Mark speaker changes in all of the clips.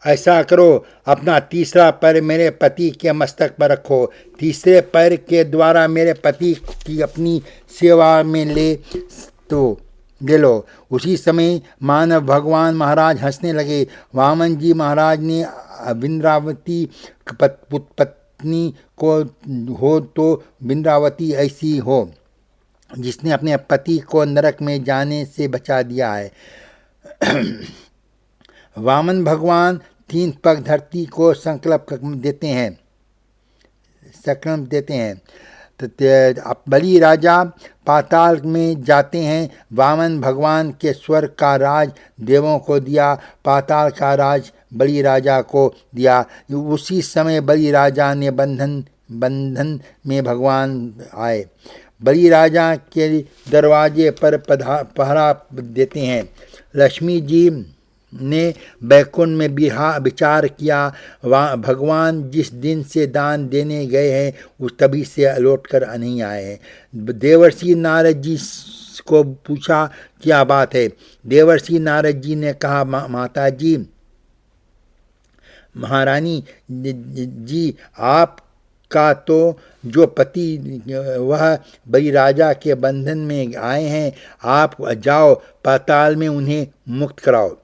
Speaker 1: ऐसा करो, अपना तीसरा पैर मेरे पति के मस्तक पर रखो, तीसरे पैर के द्वारा मेरे पति की अपनी सेवा में ले लो। उसी समय मानव भगवान महाराज हंसने लगे। वामन जी महाराज ने बिंद्रावती पत्नी को हो तो बिंद्रावती ऐसी हो जिसने अपने पति को नरक में जाने से बचा दिया है। वामन भगवान 3 पग धरती को संकल्प देते हैं। बलि राजा पाताल में जाते हैं। वामन भगवान के स्वर्ग का राज देवों को दिया, पाताल का राज बलि राजा को दिया। उसी समय बलि राजा ने बंधन में भगवान आए। बलि राजा के दरवाजे पर पहरा देते हैं। लक्ष्मी जी ने बैकुंठ में विचार किया, भगवान जिस दिन से दान देने गए हैं उस तभी से लौटकर नहीं आए हैं। देवर्षि नारद जी को पूछा क्या बात है। देवर्षि नारद जी ने कहा, माता जी, महारानी जी, आप का तो जो पति वह बलि राजा के बंधन में आए हैं, आप जाओ पाताल में उन्हें मुक्त कराओ।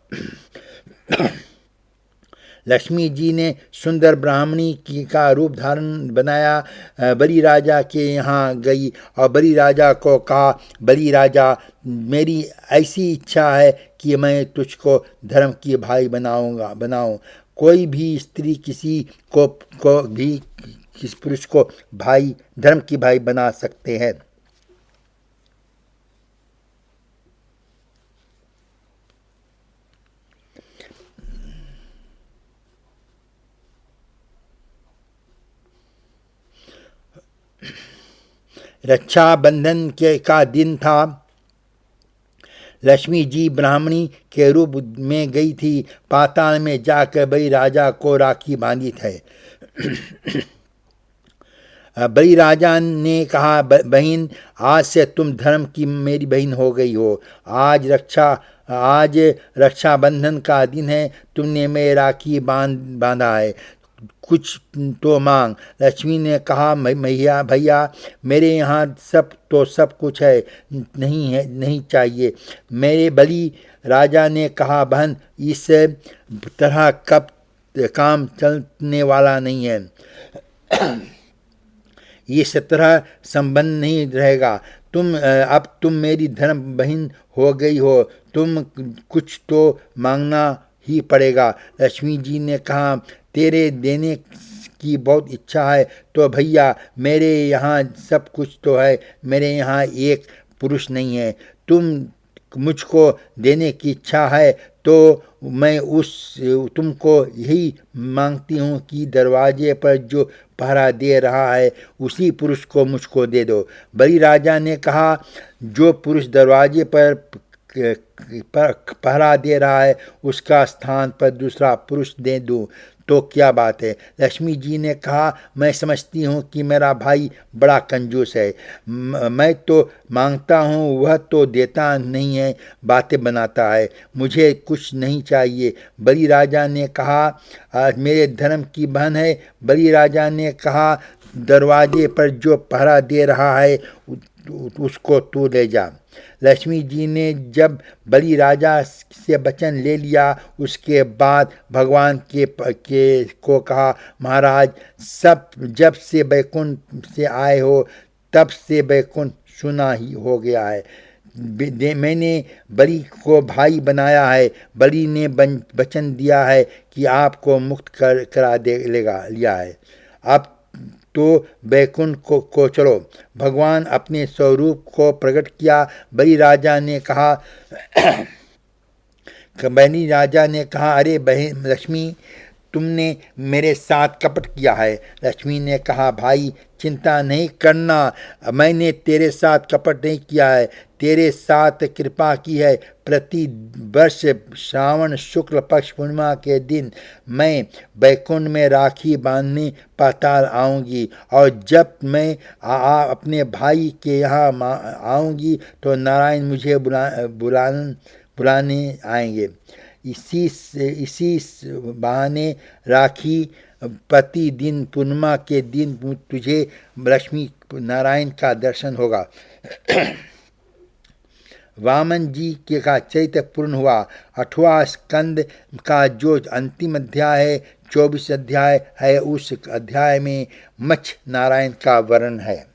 Speaker 1: लक्ष्मी जी ने सुंदर ब्राह्मणी का रूप धारण बनाया, बलि राजा के यहाँ गई और बलि राजा को कहा, बलि राजा, मेरी ऐसी इच्छा है कि मैं तुझको धर्म की भाई बनाऊं। कोई भी स्त्री किसी पुरुष को भाई, धर्म की भाई बना सकते हैं। रक्षाबंधन का दिन था। लक्ष्मी जी ब्राह्मणी के रूप में गई थी। पाताल में जाकर बलि राजा को राखी बांधी थे। बलि राजा ने कहा, बहन, आज से तुम धर्म की मेरी बहन हो गई हो। आज रक्षाबंधन का दिन है, तुमने मेरी राखी बांधा है, कुछ तो मांग। लक्ष्मी ने कहा, भैया, मेरे यहाँ सब कुछ है, नहीं चाहिए। मेरे बलि राजा ने कहा, बहन, इस तरह कब काम चलने वाला नहीं है, इस तरह संबंध नहीं रहेगा। अब तुम मेरी धर्म बहन हो गई हो, तुम कुछ तो मांगना ही पड़ेगा। लक्ष्मी जी ने कहा, तेरे देने की बहुत इच्छा है तो भैया, मेरे यहाँ सब कुछ तो है, मेरे यहाँ एक पुरुष नहीं है। मुझको देने की इच्छा है तो मैं तुमको यही मांगती हूँ कि दरवाजे पर जो पहरा दे रहा है उसी पुरुष को मुझको दे दो। बलि राजा ने कहा, जो पुरुष दरवाजे पर पहरा दे रहा है उसका स्थान पर दूसरा पुरुष दे दूँ तो क्या बात है। लक्ष्मी जी ने कहा, मैं समझती हूँ कि मेरा भाई बड़ा कंजूस है, मैं तो मांगता हूँ वह तो देता नहीं है, बातें बनाता है, मुझे कुछ नहीं चाहिए। बलि राजा ने कहा, मेरे धर्म की बहन है। बलि राजा ने कहा, दरवाजे पर जो पहरा दे रहा है उसको तू ले जा। लक्ष्मी जी ने जब बलि राजा से वचन ले लिया, उसके बाद भगवान को कहा, महाराज, जब से बैकुंठ से आए हो तब से बैकुंठ सुना ही हो गया है। मैंने बलि को भाई बनाया है। बलि ने वचन दिया है कि आपको मुक्त करा लिया है। अब तो बैकुंठ को चलो। भगवान अपने स्वरूप को प्रकट किया। बलि राजा ने कहा, अरे बहन लक्ष्मी, तुमने मेरे साथ कपट किया है। लक्ष्मी ने कहा, भाई, चिंता नहीं करना, मैंने तेरे साथ कपट नहीं किया है, तेरे साथ कृपा की है। प्रति वर्ष श्रावण शुक्ल पक्ष पूर्णिमा के दिन मैं बैकुंठ में राखी बांधने पाताल आऊँगी, और जब मैं अपने भाई के यहाँ आऊँगी तो नारायण मुझे बुलाने आएंगे। इसी बहाने राखी प्रतिदिन पूर्णिमा के दिन तुझे लक्ष्मी नारायण का दर्शन होगा। वामन जी के का चरित्र पूर्ण हुआ। 8वां स्कंद का जो अंतिम अध्याय है, 24 अध्याय है, उस अध्याय में मत्स्य नारायण का वर्णन है।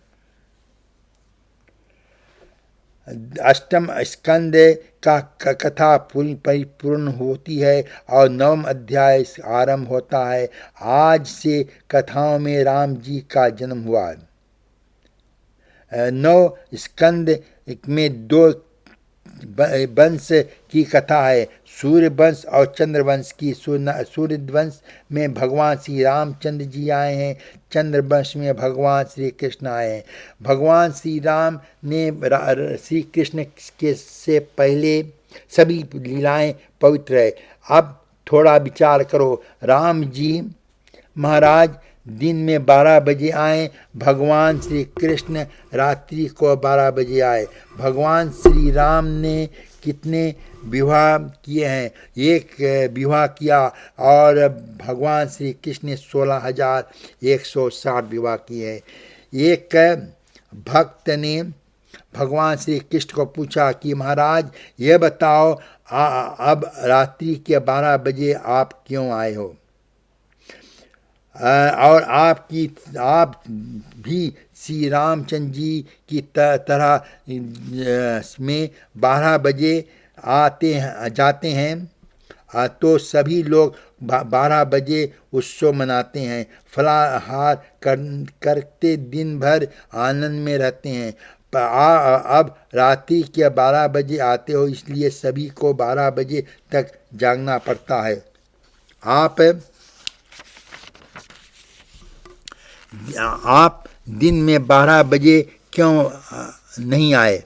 Speaker 1: 8म स्कंद का कथा पूरी परिपूर्ण होती है और 9वां अध्याय आरंभ होता है। आज से कथाओं में राम जी का जन्म हुआ। 9 स्कंद में 2 वंश की कथा है, सूर्य वंश और चंद्र वंश की। सूर्य वंश में भगवान श्री रामचंद्र जी आए हैं, चंद्र वंश में भगवान श्री कृष्ण आए हैं। भगवान श्री राम ने श्री कृष्ण के से पहले सभी लीलाएं पवित्र है। अब थोड़ा विचार करो, राम जी महाराज दिन में 12 बजे आए, भगवान श्री कृष्ण रात्रि को 12 बजे आए। भगवान श्री राम ने कितने विवाह किए हैं? एक विवाह किया और भगवान श्री कृष्ण ने 16,160 विवाह किए हैं। एक भक्त ने भगवान श्री कृष्ण को पूछा कि महाराज ये बताओ, अब रात्रि के 12 बजे आप क्यों आए हो? और आप भी श्री रामचंद्र जी की तरह में 12 बजे जाते हैं, तो सभी लोग 12 बजे उत्सव मनाते हैं, फलाहार करते दिन भर आनंद में रहते हैं। अब रात्रि के 12 बजे आते हो, इसलिए सभी को 12 बजे तक जागना पड़ता है। आप दिन में 12 बजे क्यों नहीं आए?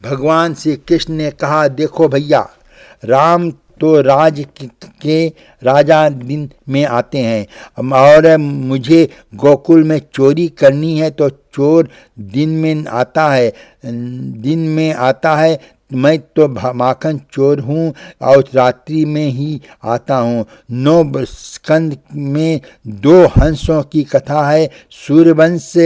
Speaker 1: भगवान श्री कृष्ण ने कहा, देखो भैया, राम तो राज के राजा दिन में आते हैं और मुझे गोकुल में चोरी करनी है तो चोर दिन में आता है। मैं तो माखन चोर हूँ और रात्रि में ही आता हूँ। 9 स्कंद में 2 हंसों की कथा है, सूर्यवंश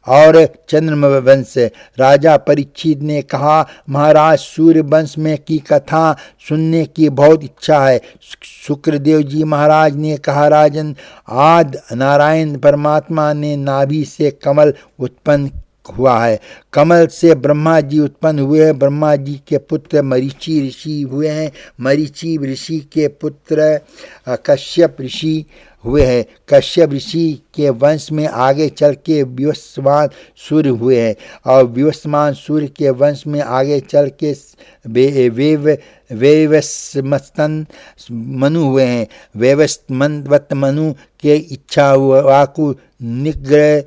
Speaker 1: और चंद्रवंश। राजा परीक्षित ने कहा, महाराज सूर्यवंश में की कथा सुनने की बहुत इच्छा है। शुक्रदेव जी महाराज ने कहा, राजन, आदि नारायण परमात्मा ने नाभि से कमल उत्पन्न हुआ है। कमल से ब्रह्मा जी उत्पन्न हुए हैं। ब्रह्मा जी के पुत्र मरीचि ऋषि हुए हैं। मरीचि ऋषि के पुत्र कश्यप ऋषि हुए हैं। कश्यप ऋषि के वंश में आगे चल के विवस्वान सूर्य हुए हैं और विवस्वान सूर्य के वंश में आगे चल के वैवस्वत मनु हुए हैं। वैवस्वत मनु के इच्छा वाकु निग्रह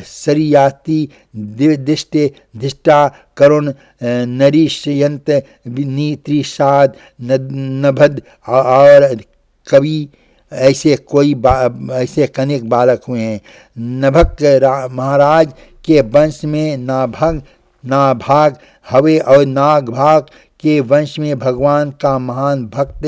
Speaker 1: सरियाति दिष्टा करुण नरीशयंत नीत्रिषाद नभद और कवि ऐसे कनेक बालक हुए हैं। नभक महाराज के वंश में नाभाग हवे और नागभाग के वंश में भगवान का महान भक्त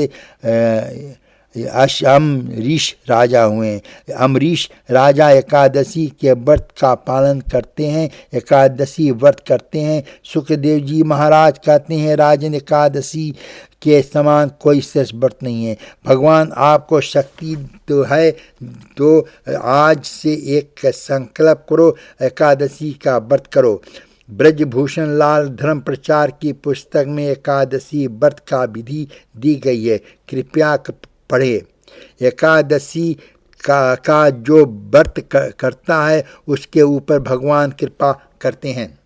Speaker 1: अम्बरीश राजा हुए। अम्बरीश राजा एकादशी के व्रत का पालन करते हैं, एकादशी व्रत करते हैं। सुखदेव जी महाराज कहते हैं, राजन, एकादशी के समान कोई श्रेष्ठ व्रत नहीं है। भगवान आपको शक्ति तो है, तो आज से एक संकल्प करो, एकादशी का व्रत करो। ब्रजभूषण लाल धर्म प्रचार की पुस्तक में एकादशी व्रत का विधि दी गई है, कृपया पढ़े। एकादशी का जो व्रत करता है उसके ऊपर भगवान कृपा करते हैं।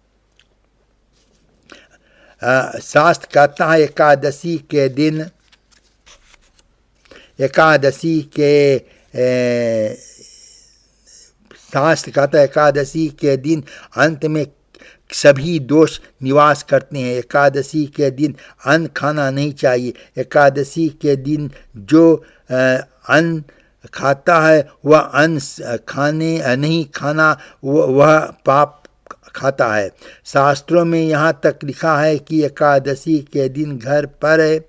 Speaker 1: शास्त्र कहता है एकादशी के दिन अंत में सभी दोष निवास करते हैं। एकादशी के दिन अन्न खाना नहीं चाहिए। एकादशी के दिन जो अन्न खाता है वह अन्न नहीं खाना, वह पाप खाता है। शास्त्रों में यहाँ तक लिखा है कि एकादशी के दिन घर पर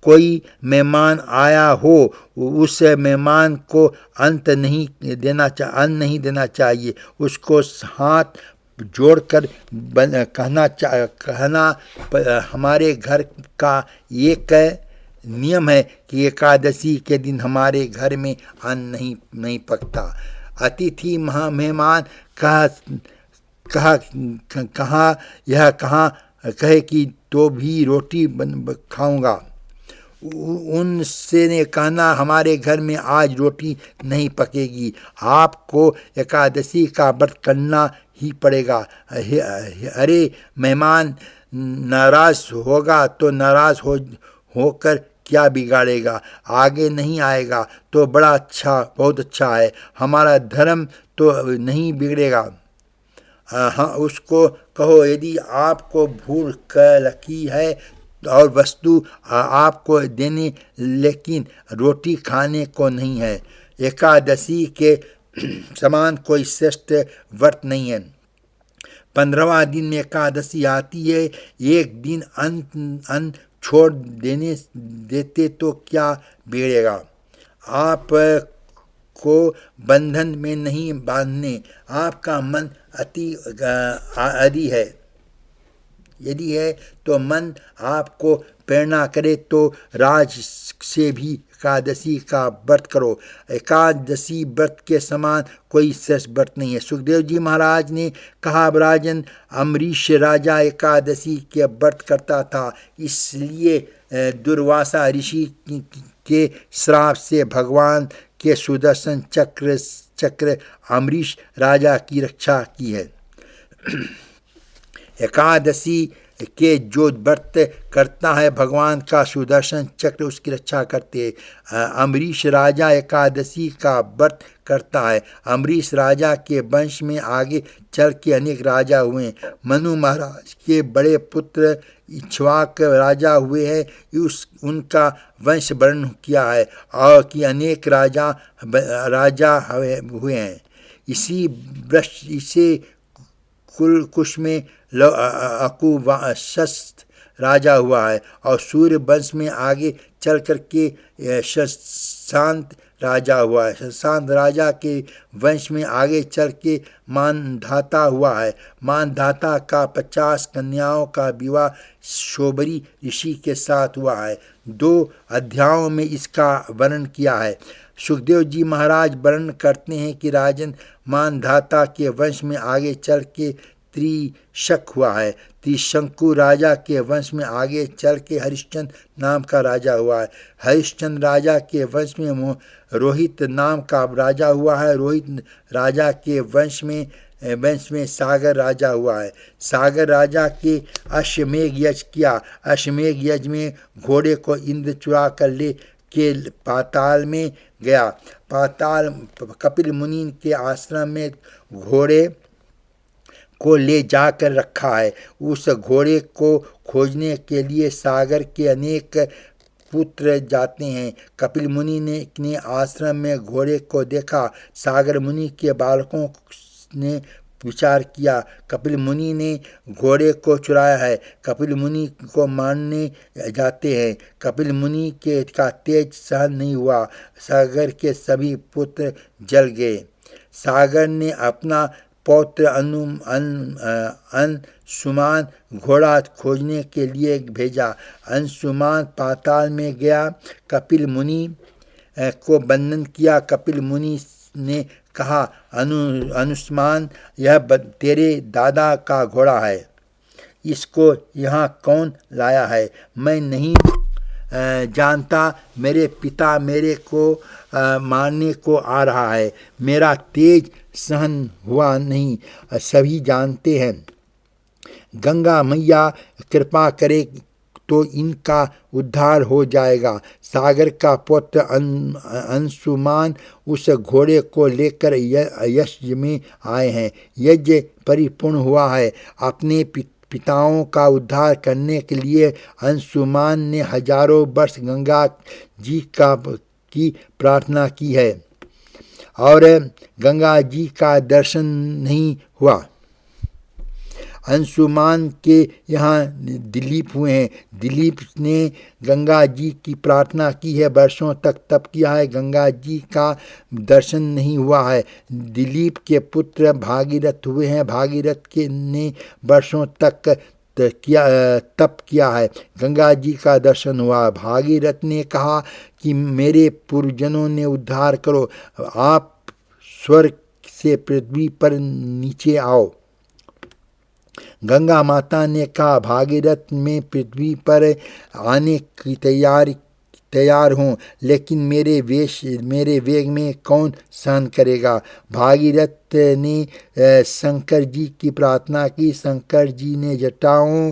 Speaker 1: कोई मेहमान आया हो उस मेहमान को अन्न नहीं देना चाहिए। उसको हाथ जोड़कर कहना हमारे घर का एक नियम है कि एकादशी के दिन हमारे घर में अन्न नहीं पकता। अतिथि मेहमान कहे कि तो भी रोटी खाऊंगा, उनसे ने कहना हमारे घर में आज रोटी नहीं पकेगी, आपको एकादशी का व्रत करना ही पड़ेगा। अरे मेहमान नाराज होगा तो नाराज होकर क्या बिगाड़ेगा, आगे नहीं आएगा तो बड़ा अच्छा, बहुत अच्छा है, हमारा धर्म तो नहीं बिगड़ेगा। हाँ, उसको कहो यदि आपको भूख लगी है और वस्तु आपको देने, लेकिन रोटी खाने को नहीं है। एकादशी के समान कोई श्रेष्ठ व्रत नहीं है। 15वां दिन में एकादशी आती है। एक दिन अन्न छोड़ देते तो क्या बिगड़ेगा। आप को बंधन में नहीं बांधने, आपका मन यदि है तो मन आपको प्रेरणा करे तो राज से भी एकादशी का व्रत करो। एकादशी व्रत के समान कोई श्रेष्ठ व्रत नहीं है। सुखदेव जी महाराज ने कहा, राजन अम्बरीश राजा एकादशी के व्रत करता था, इसलिए दुर्वासा ऋषि के श्राप से भगवान के सुदर्शन चक्र अम्बरीश राजा की रक्षा की है। एकादशी के जो व्रत करता है भगवान का सुदर्शन चक्र उसकी रक्षा करते हैं। अम्बरीश राजा एकादशी का व्रत करता है। अम्बरीश राजा के वंश में आगे चल के अनेक राजा हुए। मनु महाराज के बड़े पुत्र इक्ष्वाक राजा हुए हैं, उनका वंश वर्णन किया है और कि अनेक राजा हुए हैं। इसे कुश में अकुशस्थ राजा हुआ है और सूर्य वंश में आगे चल करके शशांत राजा हुआ है। शशांत राजा के वंश में आगे चल के मानधाता हुआ है। मानधाता का 50 कन्याओं का विवाह शोबरी ऋषि के साथ हुआ है। 2 अध्यायों में इसका वर्णन किया है। सुखदेव जी महाराज वर्णन करते हैं कि राजन मानधाता के वंश में आगे चल के त्रिशक हुआ है। त्रिशंकु राजा के वंश में आगे चल के हरिश्चंद्र नाम का राजा हुआ है। हरिश्चंद्र राजा के वंश में रोहित नाम का राजा हुआ है। रोहित राजा के वंश में सागर राजा हुआ है। सागर राजा के अश्वमेघ यज्ञ किया। अश्वमेघ यज्ञ में घोड़े को इंद्र चुरा कर ले के पाताल में गया। पाताल कपिल मुनि के आश्रम में घोड़े को ले जाकर रखा है। उस घोड़े को खोजने के लिए सागर के अनेक पुत्र जाते हैं। कपिल मुनि ने आश्रम में घोड़े को देखा। सागर मुनि के बालकों ने विचार किया, कपिल मुनि ने घोड़े को चुराया है। कपिल मुनि को मारने जाते हैं। कपिल मुनि का तेज सहन नहीं हुआ। सागर के सभी पुत्र जल गए। सागर ने अपना पौत्र अंशुमान घोड़ा खोजने के लिए भेजा। अंशुमान पाताल में गया, कपिल मुनि को वंदन किया। कपिल मुनि ने कहा, अंशुमान, यह तेरे दादा का घोड़ा है, इसको यहाँ कौन लाया है? मैं नहीं जानता, मेरे पिता मेरे को मारने को आ रहा है। मेरा तेज सहन हुआ नहीं, सभी जानते हैं। गंगा मैया कृपा करे तो इनका उद्धार हो जाएगा। सागर का पुत्र अंशुमान उस घोड़े को लेकर यज्ञ में आए हैं। यज्ञ परिपूर्ण हुआ है। अपने पिताओं का उद्धार करने के लिए अंशुमान ने हजारों वर्ष गंगा जी की प्रार्थना की है और गंगा जी का दर्शन नहीं हुआ। अंशुमान के यहाँ दिलीप हुए हैं। दिलीप ने गंगा जी की प्रार्थना की है, वर्षों तक तप किया है, गंगा जी का दर्शन नहीं हुआ है। दिलीप के पुत्र भागीरथ हुए हैं, भागीरथ के ने वर्षों तक तप किया है, गंगा जी का दर्शन हुआ। भागीरथ ने कहा कि मेरे पूर्वजनों ने उद्धार करो, आप स्वर्ग से पृथ्वी पर नीचे आओ। गंगा माता ने कहा भागीरथ में पृथ्वी पर आने की तैयार हूँ, लेकिन मेरे वेग में कौन सहन करेगा। भागीरथ ने शंकर जी की प्रार्थना की, शंकर जी ने जटाओं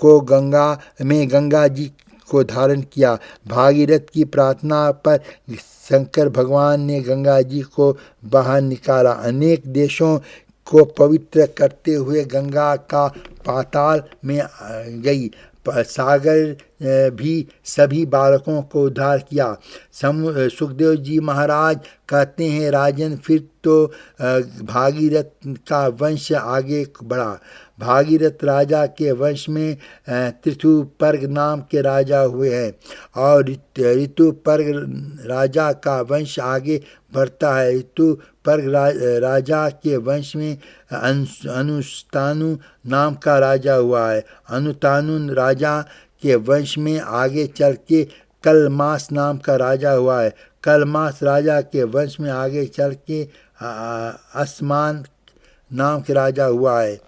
Speaker 1: को गंगा जी को धारण किया। भागीरथ की प्रार्थना पर शंकर भगवान ने गंगा जी को बाहर निकाला। अनेक देशों को पवित्र करते हुए गंगा का पाताल में गई। सागर भी सभी बालकों को उद्धार किया। सुखदेव जी महाराज कहते हैं, राजन फिर तो भागीरथ का वंश आगे बढ़ा। भागीरथ राजा के वंश में ऋतुपर्ग नाम के राजा हुए हैं और ऋतुपर्ग राजा का वंश आगे बढ़ता है। ऋतुपर्ग राजा के वंश में अनुस्तानु नाम का राजा हुआ है। अनुतानु राजा के वंश में आगे चल के कलमास नाम का राजा हुआ है। कलमास राजा के वंश में आगे चल के असमान नाम के राजा हुआ है।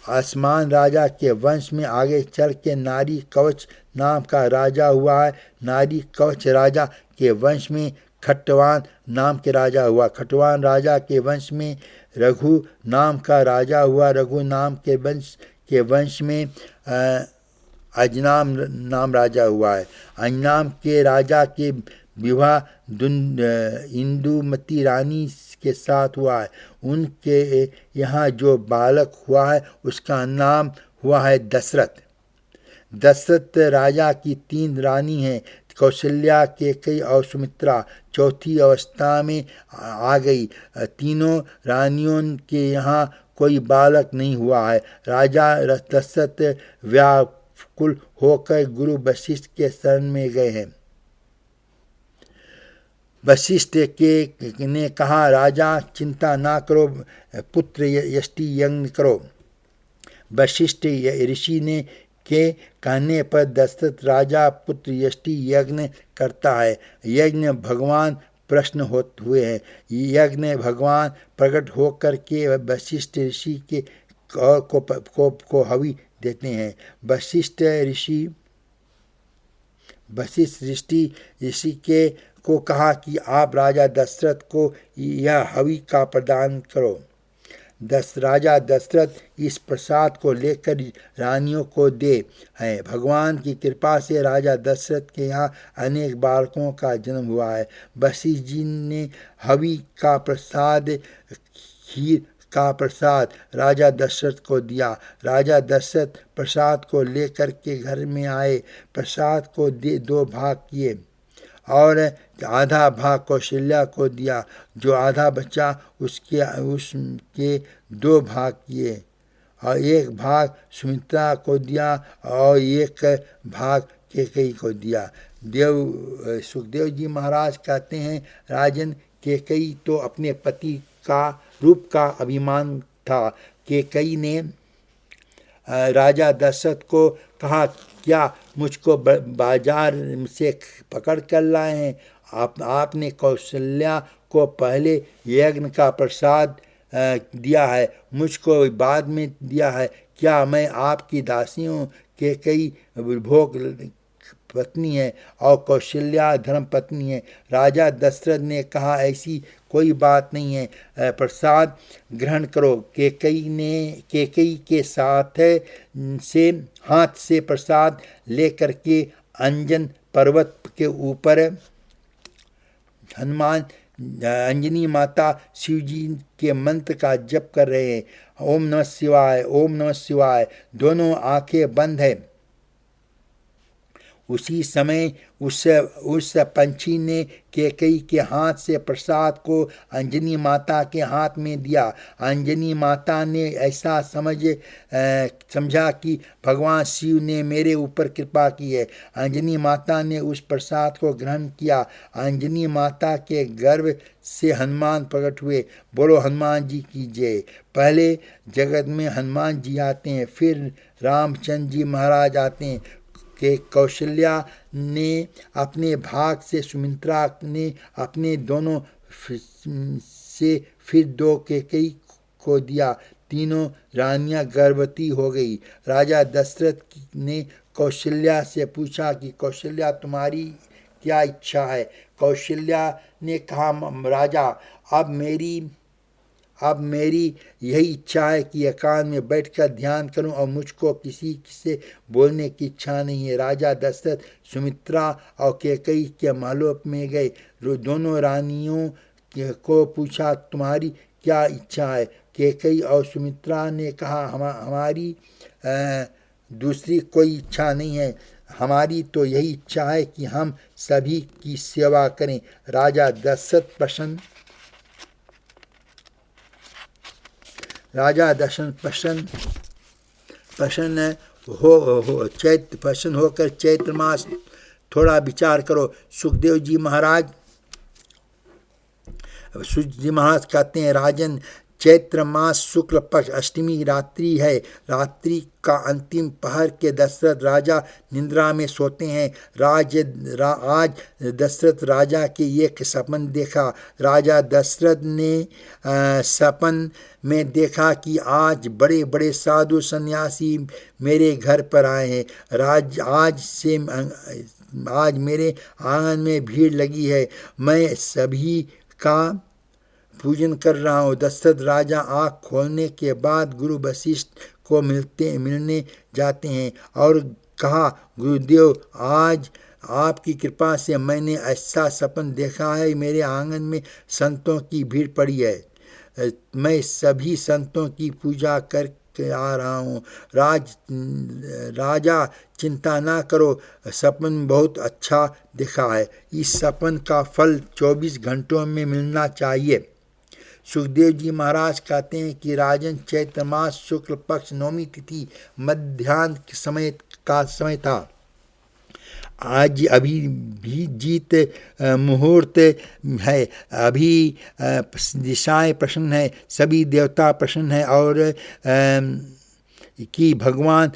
Speaker 1: आसमान राजा के वंश में आगे चल के नारी कवच नाम का राजा हुआ है। नारी कवच राजा के वंश में खट्टवान नाम के राजा हुआ। खट्टवान राजा के वंश में रघु नाम का राजा हुआ। रघु नाम के वंश में अजनाम नाम राजा हुआ है। अजनाम के राजा के विवाह इंदुमती रानी के साथ हुआ है। उनके यहाँ जो बालक हुआ है उसका नाम हुआ है दशरथ। दशरथ राजा की 3 रानी हैं, कौशल्या, कैकेयी और सुमित्रा। चौथी अवस्था में आ गई। तीनों रानियों के यहाँ कोई बालक नहीं हुआ है। राजा दशरथ व्याकुल होकर गुरु वशिष्ठ के शरण में गए हैं। वशिष्ठ ने कहा, राजा चिंता ना करो, पुत्र यष्टि यज्ञ करो। वशिष्ठ ऋषि ने के कहने पर दशरथ राजा पुत्र यष्टि यज्ञ करता है। यज्ञ भगवान प्रश्न हुए हैं। यज्ञ भगवान प्रकट होकर के वशिष्ठ ऋषि के को हवि देते हैं। वशिष्ठ ऋषि के को कहा कि आप राजा दशरथ को यह हवि का प्रदान करो। राजा दशरथ इस प्रसाद को लेकर रानियों को दे हैं। भगवान की कृपा से राजा दशरथ के यहाँ अनेक बालकों का जन्म हुआ है। वशिष्ठ जी ने हवि का प्रसाद, खीर का प्रसाद राजा दशरथ को दिया। राजा दशरथ प्रसाद को लेकर के घर में आए। प्रसाद को 2 भाग किए और आधा भाग कौशल्या को दिया। जो आधा बचा उसके 2 भाग किए और 1 भाग सुमित्रा को दिया और 1 भाग कैकेयी को दिया। सुखदेव जी महाराज कहते हैं, राजन कैकेयी तो अपने पति का रूप का अभिमान था। कैकेयी ने राजा दशरथ को कहा, क्या मुझको बाजार से पकड़ कर लाए हैं? आपने कौशल्या को पहले यज्ञ का प्रसाद दिया है, मुझको बाद में दिया है। क्या मैं आपकी दासियों के कई भोग पत्नी है और कौशल्या धर्म पत्नी है? राजा दशरथ ने कहा, ऐसी कोई बात नहीं है, प्रसाद ग्रहण करो। कैकेयी के साथ से हाथ से प्रसाद लेकर के अंजन पर्वत के ऊपर हनुमान अंजनी माता शिवजी के मंत्र का जप कर रहे हैं। ओम नमः शिवाय, ओम नमः शिवाय। दोनों आंखें बंद है। उसी समय उस पंछी ने कैकई के हाथ से प्रसाद को अंजनी माता के हाथ में दिया। अंजनी माता ने ऐसा समझा कि भगवान शिव ने मेरे ऊपर कृपा की है। अंजनी माता ने उस प्रसाद को ग्रहण किया। अंजनी माता के गर्भ से हनुमान प्रकट हुए। बोलो हनुमान जी की जय। पहले जगत में हनुमान जी आते हैं, फिर रामचंद्र जी महाराज आते हैं। कि कौशल्या ने अपने भाग से, सुमित्रा ने अपने दोनों से फिर दो कैकई को दिया। तीनों रानियां गर्भवती हो गई। राजा दशरथ ने कौशल्या से पूछा कि कौशल्या तुम्हारी क्या इच्छा है। कौशल्या ने कहा राजा अब मेरी यही इच्छा है कि एकांत में बैठकर ध्यान करूं और मुझको किसी से बोलने की इच्छा नहीं है। राजा दशरथ सुमित्रा और कैकई के महलों में गए। दोनों रानियों को पूछा तुम्हारी क्या इच्छा है। कैकई और सुमित्रा ने कहा हमारी दूसरी कोई इच्छा नहीं है, हमारी तो यही इच्छा है कि हम सभी की सेवा करें। राजा दशरथ प्रसन्न होकर चैत्र मास थोड़ा विचार करो। सुखदेव जी महाराज कहते हैं राजन, चैत्र मास शुक्ल पक्ष अष्टमी रात्रि है। रात्रि का अंतिम पहर के दशरथ राजा निद्रा में सोते हैं। आज दशरथ राजा के एक सपन देखा। राजा दशरथ ने सपन में देखा कि आज बड़े बड़े साधु सन्यासी मेरे घर पर आए हैं। आज मेरे आंगन में भीड़ लगी है, मैं सभी का पूजन कर रहा हूँ। दशरथ राजा आँख खोलने के बाद गुरु वशिष्ठ को मिलने जाते हैं और कहा गुरुदेव, आज आपकी कृपा से मैंने ऐसा सपन देखा है, मेरे आंगन में संतों की भीड़ पड़ी है, मैं सभी संतों की पूजा करके आ रहा हूँ। राजा चिंता ना करो, सपन बहुत अच्छा दिखा है, इस सपन का फल 24 घंटों में मिलना चाहिए। सुखदेव जी महाराज कहते हैं कि राजन, चैत्र मास शुक्ल पक्ष नवमी तिथि मध्याह्न का समय था। आज अभी भी जीत मुहूर्त है, अभी दिशाएं प्रसन्न है, सभी देवता प्रसन्न है और कि भगवान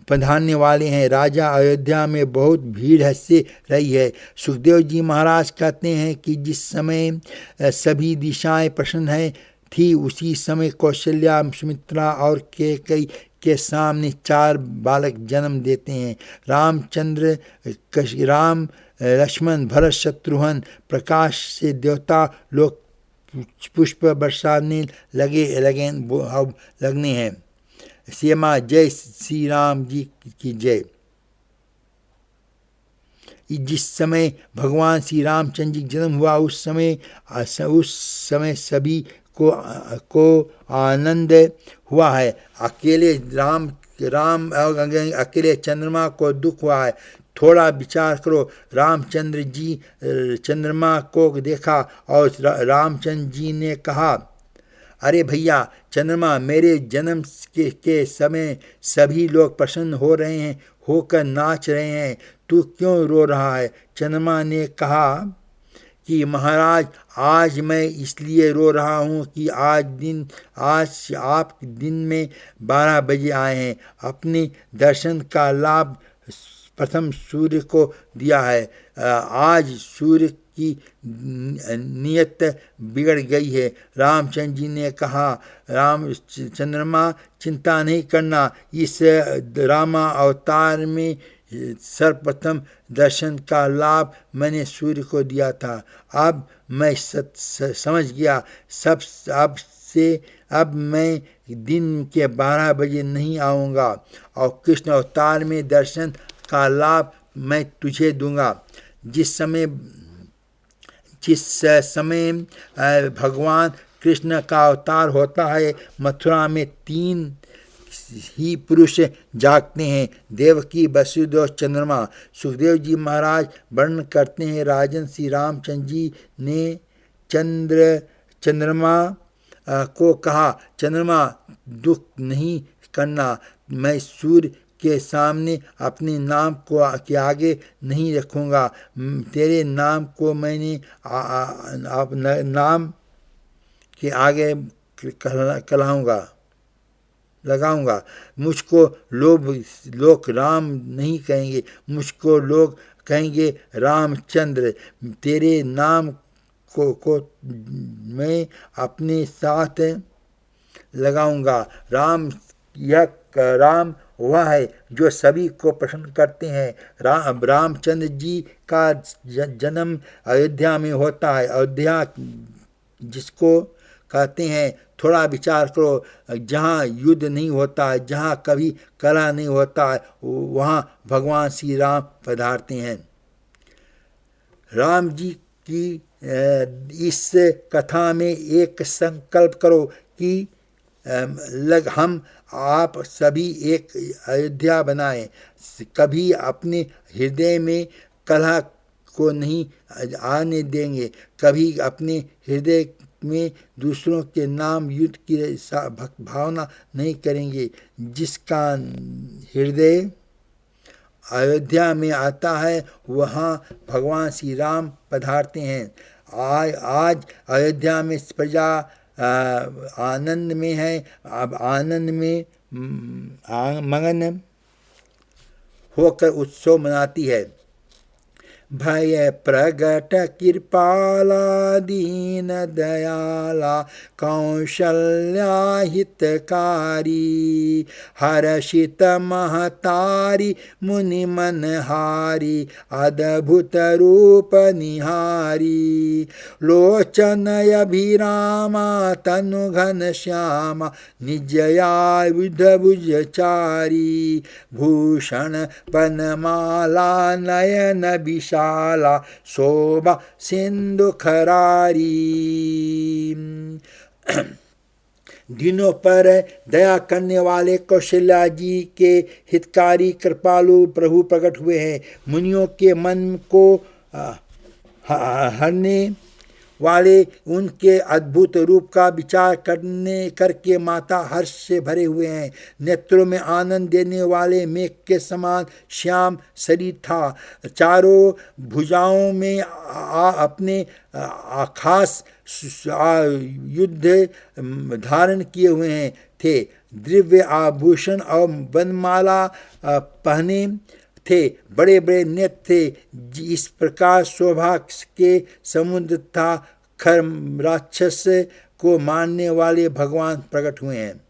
Speaker 1: पधारने वाले हैं। राजा अयोध्या में बहुत भीड़ से रही है। सुखदेव जी महाराज कहते हैं कि जिस समय सभी दिशाएं प्रसन्न है थी, उसी समय कौशल्या, सुमित्रा और कैकई के सामने 4 बालक जन्म देते हैं। राम लक्ष्मण भरत शत्रुघ्न प्रकाश से देवता लोग पुष्प बरसाने लगने हैं। श्रीमा जय श्री राम जी की जय। जिस समय भगवान श्री रामचंद्र जी जन्म हुआ उस समय सभी को आनंद हुआ है। अकेले अकेले चंद्रमा को दुख हुआ है। थोड़ा विचार करो, रामचंद्र जी चंद्रमा को देखा और रामचंद्र जी ने कहा, अरे भैया चंद्रमा, मेरे जन्म के समय सभी लोग प्रसन्न हो रहे हैं, होकर नाच रहे हैं, तू क्यों रो रहा है। चंद्रमा ने कहा कि महाराज, आज मैं इसलिए रो रहा हूँ कि आज आप दिन में 12 बजे आए हैं। अपने दर्शन का लाभ प्रथम सूर्य को दिया है। आज सूर्य की नियत बिगड़ गई है। रामचंद्र जी ने कहा, चंद्रमा चिंता नहीं करना, इस रामा अवतार में सर्वप्रथम दर्शन का लाभ मैंने सूर्य को दिया था। अब मैं समझ गया, अब मैं दिन के 12 बजे नहीं आऊँगा और कृष्ण अवतार में दर्शन का लाभ मैं तुझे दूंगा। जिस समय भगवान कृष्ण का अवतार होता है, मथुरा में 3 ही पुरुष जागते हैं। देवकी, वसुदेव, चंद्रमा। सुखदेव जी महाराज वर्णन करते हैं, राजन श्री रामचंद्र जी ने चंद्रमा को कहा, चंद्रमा दुख नहीं करना, मैं सूर्य के सामने अपने नाम को के आगे नहीं रखूँगा, तेरे नाम को मैंने नाम के आगे लगाऊंगा। मुझको लोग राम नहीं कहेंगे, मुझको लोग कहेंगे रामचंद्र। तेरे नाम को मैं अपने साथ लगाऊंगा। राम वह है जो सभी को प्रसन्न करते हैं। रामचंद्र जी का जन्म अयोध्या में होता है। अयोध्या जिसको कहते हैं, थोड़ा विचार करो, जहाँ युद्ध नहीं होता है, जहाँ कभी कलह नहीं होता है, वहाँ भगवान श्री राम पधारते हैं। राम जी की इस कथा में एक संकल्प करो कि हम आप सभी एक अयोध्या बनाएं। कभी अपने हृदय में कलह को नहीं आने देंगे, कभी अपने हृदय में दूसरों के नाम युद्ध की भावना नहीं करेंगे। जिसका हृदय अयोध्या में आता है, वहाँ भगवान श्री राम पधारते हैं। आज अयोध्या में प्रजा आनंद में है, अब आनंद में मगन होकर उत्सव मनाती है। भय प्रगट कृपाला दीन दयाला कौशल्या हितकारी हर्षित महतारी मुनि मनहारी अद्भुत रूप निहारी लोचन अभिरामा तनु घन श्यामा निजया विध भुजचारी भूषण पनमाला नयन विशाला शोभा सिंधु खरारी। दिनों पर दया करने वाले कौशल्या जी के हितकारी कृपालु प्रभु प्रकट हुए हैं। मुनियों के मन को हरने वाले उनके अद्भुत रूप का विचार करके माता हर्ष से भरे हुए हैं। नेत्रों में आनंद देने वाले मेघ के समान श्याम शरीर था। चारों भुजाओं में अपने खास युद्ध धारण किए हुए थे। दिव्य आभूषण और वनमाला पहने थे। बड़े बड़े नेत्र थे। इस प्रकार शोभा के समुद्र था। खर राक्षस को मारने वाले भगवान प्रकट हुए हैं।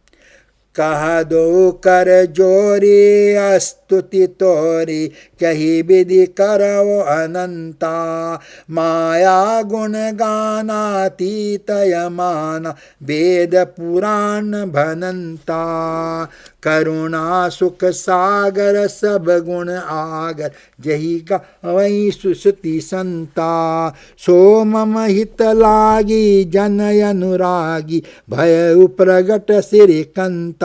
Speaker 1: कहा दो कर जोरे स्तुति तोरी कही विधि करो अनंता माया गुण गानातीत यमाना वेद पुराण भनंता करुणा सुख सागर सब गुण आगर जही का वही सुसुति संता सो मम हित लागी जन अनुरागी भय प्रगट सिर कंता।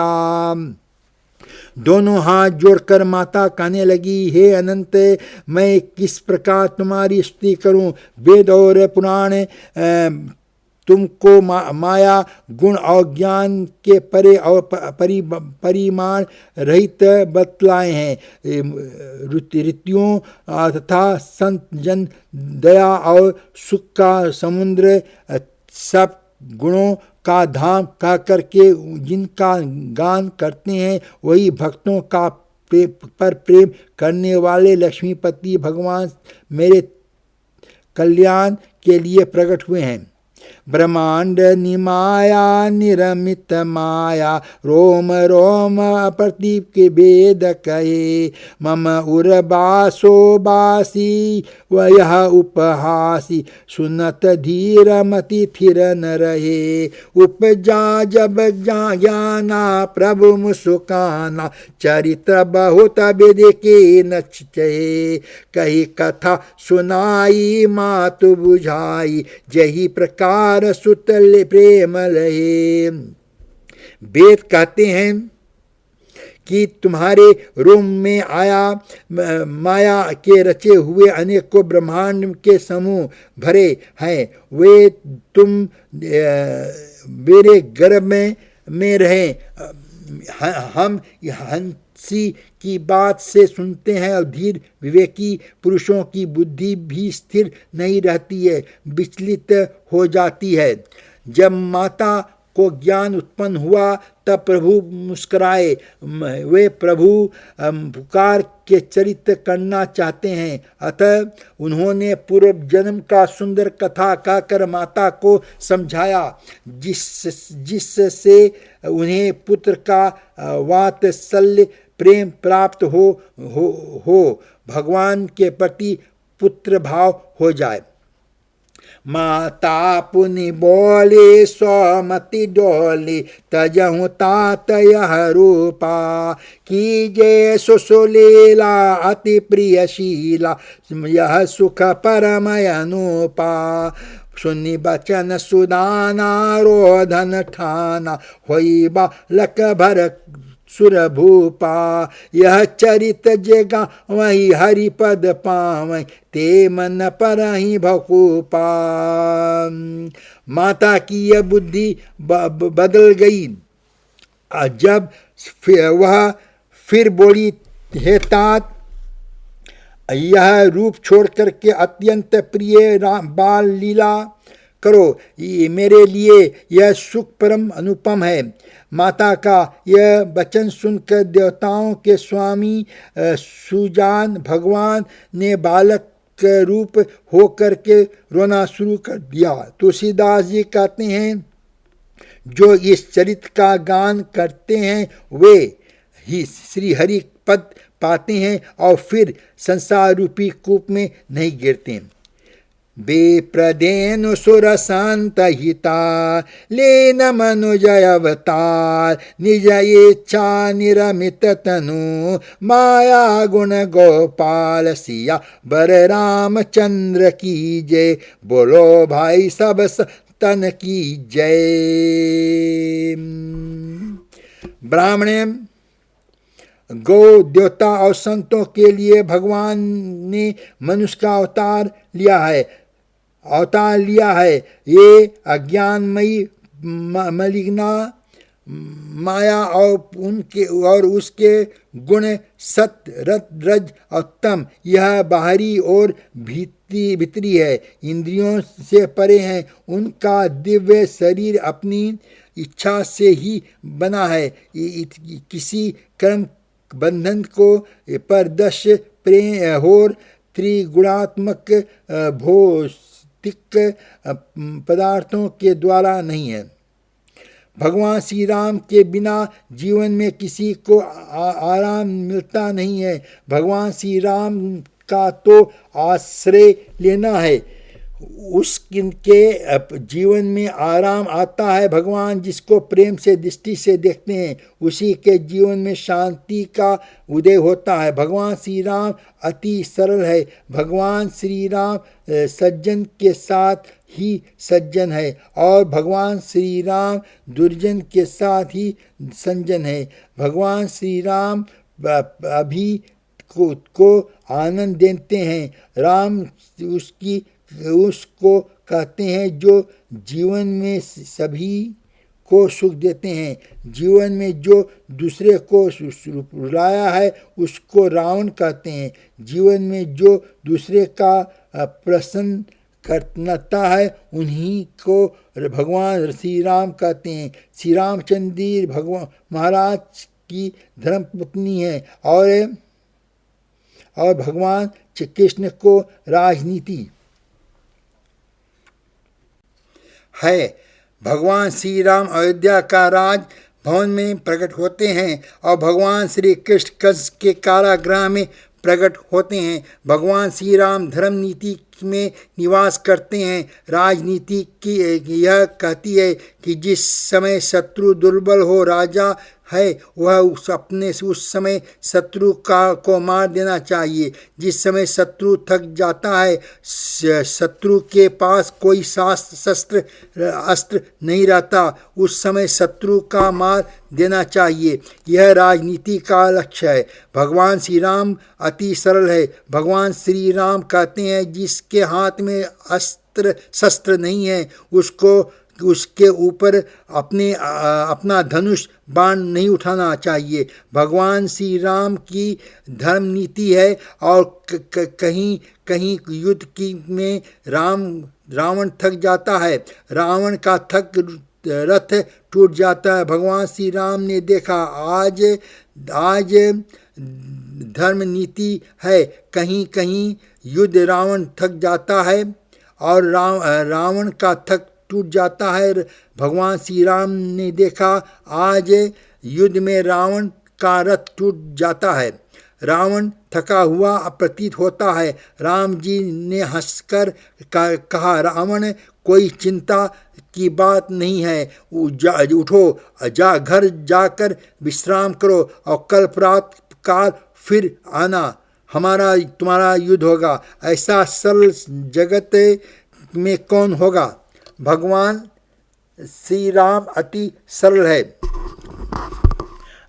Speaker 1: दोनों हाथ जोड़कर माता कहने लगी, हे अनंत, मैं किस प्रकार तुम्हारी स्तुति करूं। वेद और पुराण तुमको माया गुण और ज्ञान के परे और परिमाण रहित बतलाए हैं। ऋतुओं तथा संत जन दया और सुख का समुद्र सब गुणों का धाम कह करके जिनका गान करते हैं, वही भक्तों का पर प्रेम करने वाले लक्ष्मीपति भगवान मेरे कल्याण के लिए प्रकट हुए हैं। ब्रह्मांड निमाया निरमित माया रोम रोम प्रतीप के वेद कहे मम उर्बासो बासी वह उपहासी सुनत धीर मति थिर न रहे उपजा जब ज्ञाना प्रभु मुस्काना चरित्र बहुत वेद के नचे कही कथा सुनाई मातु बुझाई जही प्रकार सुतल प्रेम लहे। वेद कहते हैं कि तुम्हारे रोम में माया के रचे हुए अनेकों ब्रह्मांड के समूह भरे हैं, वे तुम मेरे गर्भ में रहे। हम हंसी की बात से सुनते हैं और धीर विवेकी पुरुषों की बुद्धि भी स्थिर नहीं रहती है, विचलित हो जाती है। जब माता को ज्ञान उत्पन्न हुआ तब प्रभु मुस्कुराए। वे प्रभु पुकार के चरित्र करना चाहते हैं, अतः उन्होंने पूर्व जन्म का सुंदर कथा कहकर माता को समझाया, जिससे उन्हें पुत्र का वात्सल्य प्रेम प्राप्त हो भगवान के प्रति पुत्र भाव हो जाए। माता पुनि बोले स्वमति डोली, तजहु तात यह रूपा, कीजे सुसुलीला अति प्रियशीला, यह सुख परम अनुपा। सुनि बचन सुदाना रोधन ठाना, होई बालक भर सुर भूपा, यह चरित जगा वही हरिपद पावै, ते मन पर ही भकूपा। माता की यह बुद्धि बदल गई। जब वह फिर बोली, हे तात, यह रूप छोड़ करके अत्यंत प्रिय बाल लीला करो, मेरे लिए यह सुख परम अनुपम है। माता का यह वचन सुनकर देवताओं के स्वामी सुजान भगवान ने बालक रूप होकर के रोना शुरू कर दिया। तुलसीदास जी कहते हैं, जो इस चरित्र का गान करते हैं वे ही श्री हरि पद पाते हैं और फिर संसार रूपी कूप में नहीं गिरते। बेप्रदेनु सुर संत हिता, लेन मनुजय अवतार, निज इच्छा निरमित तनु, माया गुण गोपाल सिया बर रामचंद्र की जय, बोलो भाई सब तन की जय। ब्राह्मण, गौ, देवता और संतों के लिए भगवान ने मनुष्य का अवतार लिया है। ये अज्ञानमयी मलिग्ना माया और उसके गुण सत्य रज और तम, यह बाहरी और भीतरी है, इंद्रियों से परे हैं। उनका दिव्य शरीर अपनी इच्छा से ही बना है। किसी कर्म बंधन को परदश प्रेम और त्रिगुणात्मक भौतिक पदार्थों के द्वारा नहीं है। भगवान श्री राम के बिना जीवन में किसी को आराम मिलता नहीं है। भगवान श्री राम का तो आश्रय लेना है, उसके जीवन में आराम आता है। भगवान जिसको प्रेम से दृष्टि से देखते हैं उसी के जीवन में शांति का उदय होता है। भगवान श्री राम अति सरल है। भगवान श्री राम सज्जन के साथ ही सज्जन है और भगवान श्री राम दुर्जन के साथ ही संजन है। भगवान श्री राम अभी को आनंद देते हैं। राम उसको कहते हैं जो जीवन में सभी को सुख देते हैं। जीवन में जो दूसरे को रुलाया है उसको रावण कहते हैं। जीवन में जो दूसरे का प्रसन्न करता है उन्हीं को भगवान श्री राम कहते हैं। श्री रामचंद्र जी भगवान महाराज की धर्मपत्नी है और भगवान श्री कृष्ण को राजनीति है। भगवान श्री राम अयोध्या का राज भवन में प्रकट होते हैं और भगवान श्री कृष्ण कंस के कारागृह में प्रकट होते हैं। भगवान श्री राम धर्म नीति में निवास करते हैं। राजनीति की यह कहती है कि जिस समय शत्रु दुर्बल हो राजा है वह उस समय शत्रु को मार देना चाहिए। जिस समय शत्रु थक जाता है, शत्रु के पास कोई शस्त्र अस्त्र नहीं रहता, उस समय शत्रु का मार देना चाहिए। यह राजनीति का लक्ष्य है। भगवान श्री राम अति सरल है। भगवान श्री राम कहते हैं जिसके हाथ में अस्त्र शस्त्र नहीं है उसके ऊपर अपना धनुष बाण नहीं उठाना चाहिए। भगवान श्री राम की धर्म नीति है। और कहीं कहीं युद्ध में रावण थक जाता है, रावण का रथ टूट जाता है। भगवान श्री राम ने देखा आज धर्म नीति है। कहीं कहीं युद्ध रावण थक जाता है और रावण का थक टूट जाता है। भगवान श्री राम ने देखा आज युद्ध में रावण का रथ टूट जाता है, रावण थका हुआ प्रतीत होता है। राम जी ने हंसकर कहा, रावण कोई चिंता की बात नहीं है, उठो, घर जाकर विश्राम करो और कल प्रातः काल फिर आना, तुम्हारा युद्ध होगा। ऐसा सरल जगत में कौन होगा? भगवान श्री राम अति सरल है।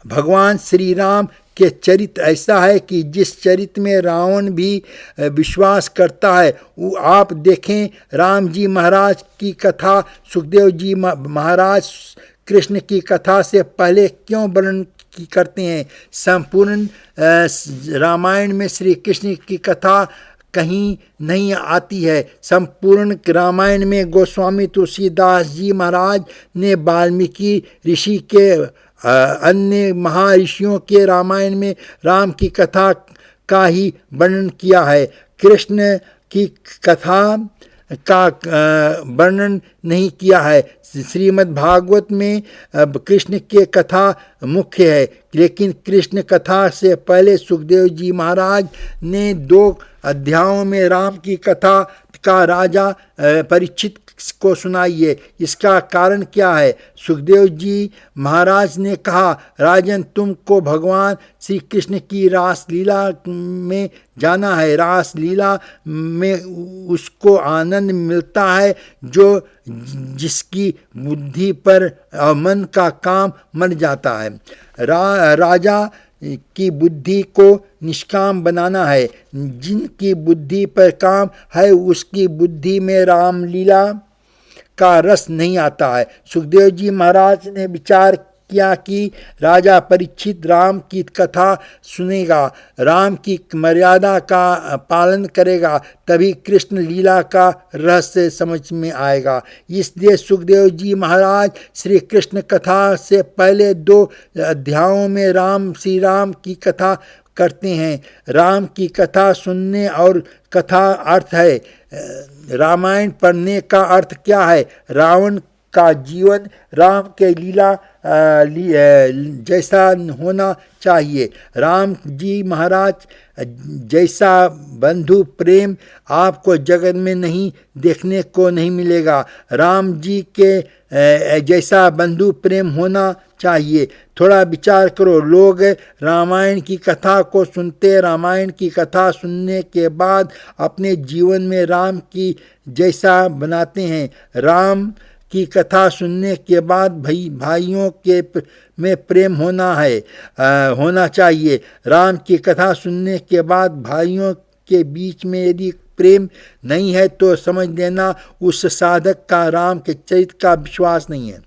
Speaker 1: भगवान श्री राम के चरित्र ऐसा है कि जिस चरित्र में रावण भी विश्वास करता है। आप देखें, राम जी महाराज की कथा सुखदेव जी महाराज कृष्ण की कथा से पहले क्यों वर्णन करते हैं? संपूर्ण रामायण में श्री कृष्ण की कथा कहीं नहीं आती है। संपूर्ण रामायण में गोस्वामी तुलसीदास जी महाराज ने वाल्मीकि ऋषि के अन्य महर्षियों के रामायण में राम की कथा का ही वर्णन किया है। कृष्ण की कथा का वर्णन नहीं किया है। श्रीमद् भागवत में कृष्ण की कथा मुख्य है, लेकिन कृष्ण कथा से पहले सुखदेव जी महाराज ने 2 अध्यायों में राम की कथा का राजा परीक्षित को सुनाइए। इसका कारण क्या है? सुखदेव जी महाराज ने कहा, राजन तुमको भगवान श्री कृष्ण की रासलीला में जाना है। रासलीला में उसको आनंद मिलता है जिसकी बुद्धि पर मन का काम मर जाता है। राजा की बुद्धि को निष्काम बनाना है। जिनकी बुद्धि पर काम है उसकी बुद्धि में रामलीला का रस नहीं आता है। सुखदेव जी महाराज ने विचार किया कि राजा परीक्षित राम की कथा सुनेगा, राम की मर्यादा का पालन करेगा, तभी कृष्ण लीला का रहस्य समझ में आएगा। इसलिए सुखदेव जी महाराज श्री कृष्ण कथा से पहले 2 अध्यायों में श्री राम की कथा करते हैं। राम की कथा सुनने और कथा अर्थ है। रामायण पढ़ने का अर्थ क्या है? रावण का जीवन राम के लीला जैसा होना चाहिए। राम जी महाराज जैसा बंधु प्रेम आपको जगत में नहीं देखने को नहीं मिलेगा। राम जी के जैसा बंधु प्रेम होना चाहिए। थोड़ा विचार करो, लोग रामायण की कथा को सुनते, रामायण की कथा सुनने के बाद अपने जीवन में राम की जैसा बनाते हैं। राम की कथा सुनने के बाद भाइयों के में प्रेम होना चाहिए। राम की कथा सुनने के बाद भाइयों के बीच में यदि प्रेम नहीं है तो समझ लेना उस साधक का राम के चरित्र का विश्वास नहीं है।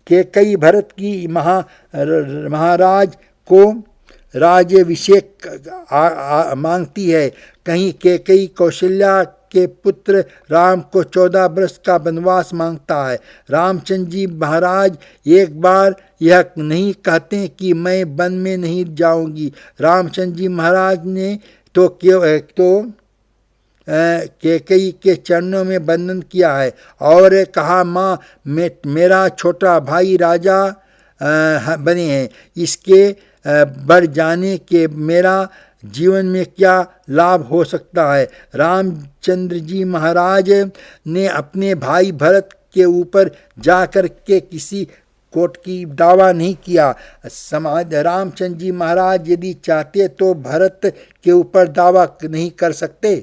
Speaker 1: कैकेयी भरत की महाराज को राज्याभिषेक मांगती है। कहीं कैकेयी कौशल्या के पुत्र राम को 14 वर्ष का वनवास मांगता है। रामचंद्र जी महाराज एक बार यह नहीं कहते कि मैं वन में नहीं जाऊंगी। रामचंद्र जी महाराज ने तो कैकेयी के चरणों में वंदन किया है और कहा, माँ मेरा छोटा भाई राजा बने हैं, इसके बढ़ जाने के मेरा जीवन में क्या लाभ हो सकता है। रामचंद्र जी महाराज ने अपने भाई भरत के ऊपर जाकर के किसी कोर्ट की दावा नहीं किया। समाज रामचंद्र जी महाराज यदि चाहते तो भरत के ऊपर दावा नहीं कर सकते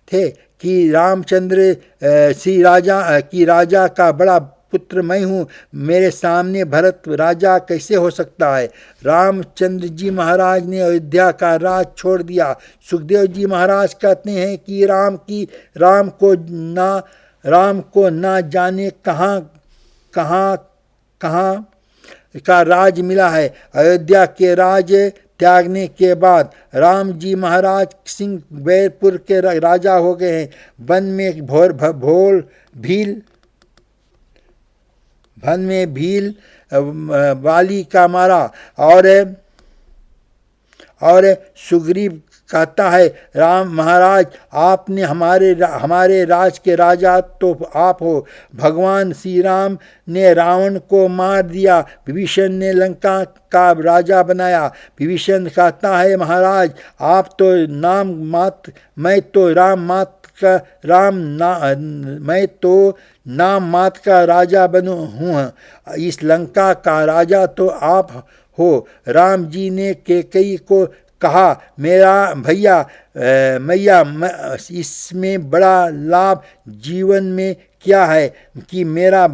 Speaker 1: थे कि रामचंद्र राजा का बड़ा पुत्र मैं हूँ, मेरे सामने भरत राजा कैसे हो सकता है। रामचंद्र जी महाराज ने अयोध्या का राज छोड़ दिया। सुखदेव जी महाराज कहते हैं कि राम को ना जाने कहाँ का राज मिला है। अयोध्या के राज त्यागने के बाद राम जी महाराज सिंह बैरपुर के राजा हो गए हैं। वन में भील वाली का मारा और सुग्रीव कहता है, राम महाराज आपने हमारे राज के राजा तो आप हो। भगवान श्री राम ने रावण को मार दिया, विभीषण ने लंका का राजा बनाया। विभीषण कहता है, महाराज आप तो मैं तो नाम मात्र का राजा बनो हूँ, इस लंका का राजा तो आप हो। राम जी ने कैकेयी को कहा, मैया इसमें बड़ा लाभ जीवन में क्या है कि मेरा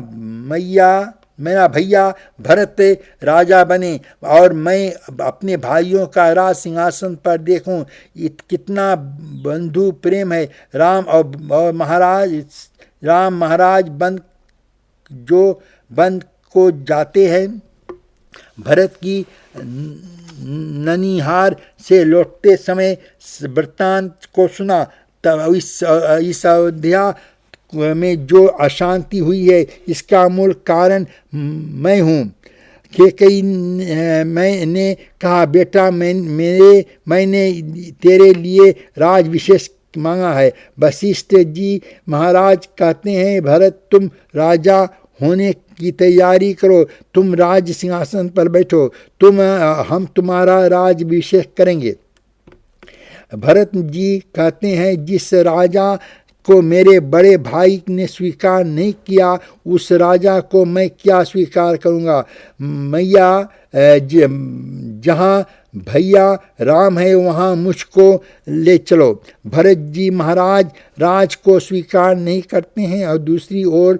Speaker 1: भैया भरत राजा बने और मैं अपने भाइयों का राज सिंहासन पर देखूं। कितना बंधु प्रेम है। राम महाराज बन को जाते हैं। भरत की ननिहार से लौटते समय वृत्तांत को सुना। तब इस अयोध्या में जो अशांति हुई है इसका मूल कारण मैं हूँ। कैकेयी मैंने कहा, बेटा मैंने तेरे लिए राज विशेष मांगा है। वशिष्ठ जी महाराज कहते हैं, भरत तुम राजा होने की तैयारी करो, तुम राज सिंहासन पर बैठो, हम तुम्हारा राज अभिषेक करेंगे। भरत जी कहते हैं, जिस राजा को मेरे बड़े भाई ने स्वीकार नहीं किया उस राजा को मैं क्या स्वीकार करूँगा। मैया जहाँ भैया राम है वहाँ मुझको ले चलो। भरत जी महाराज राज को स्वीकार नहीं करते हैं और दूसरी ओर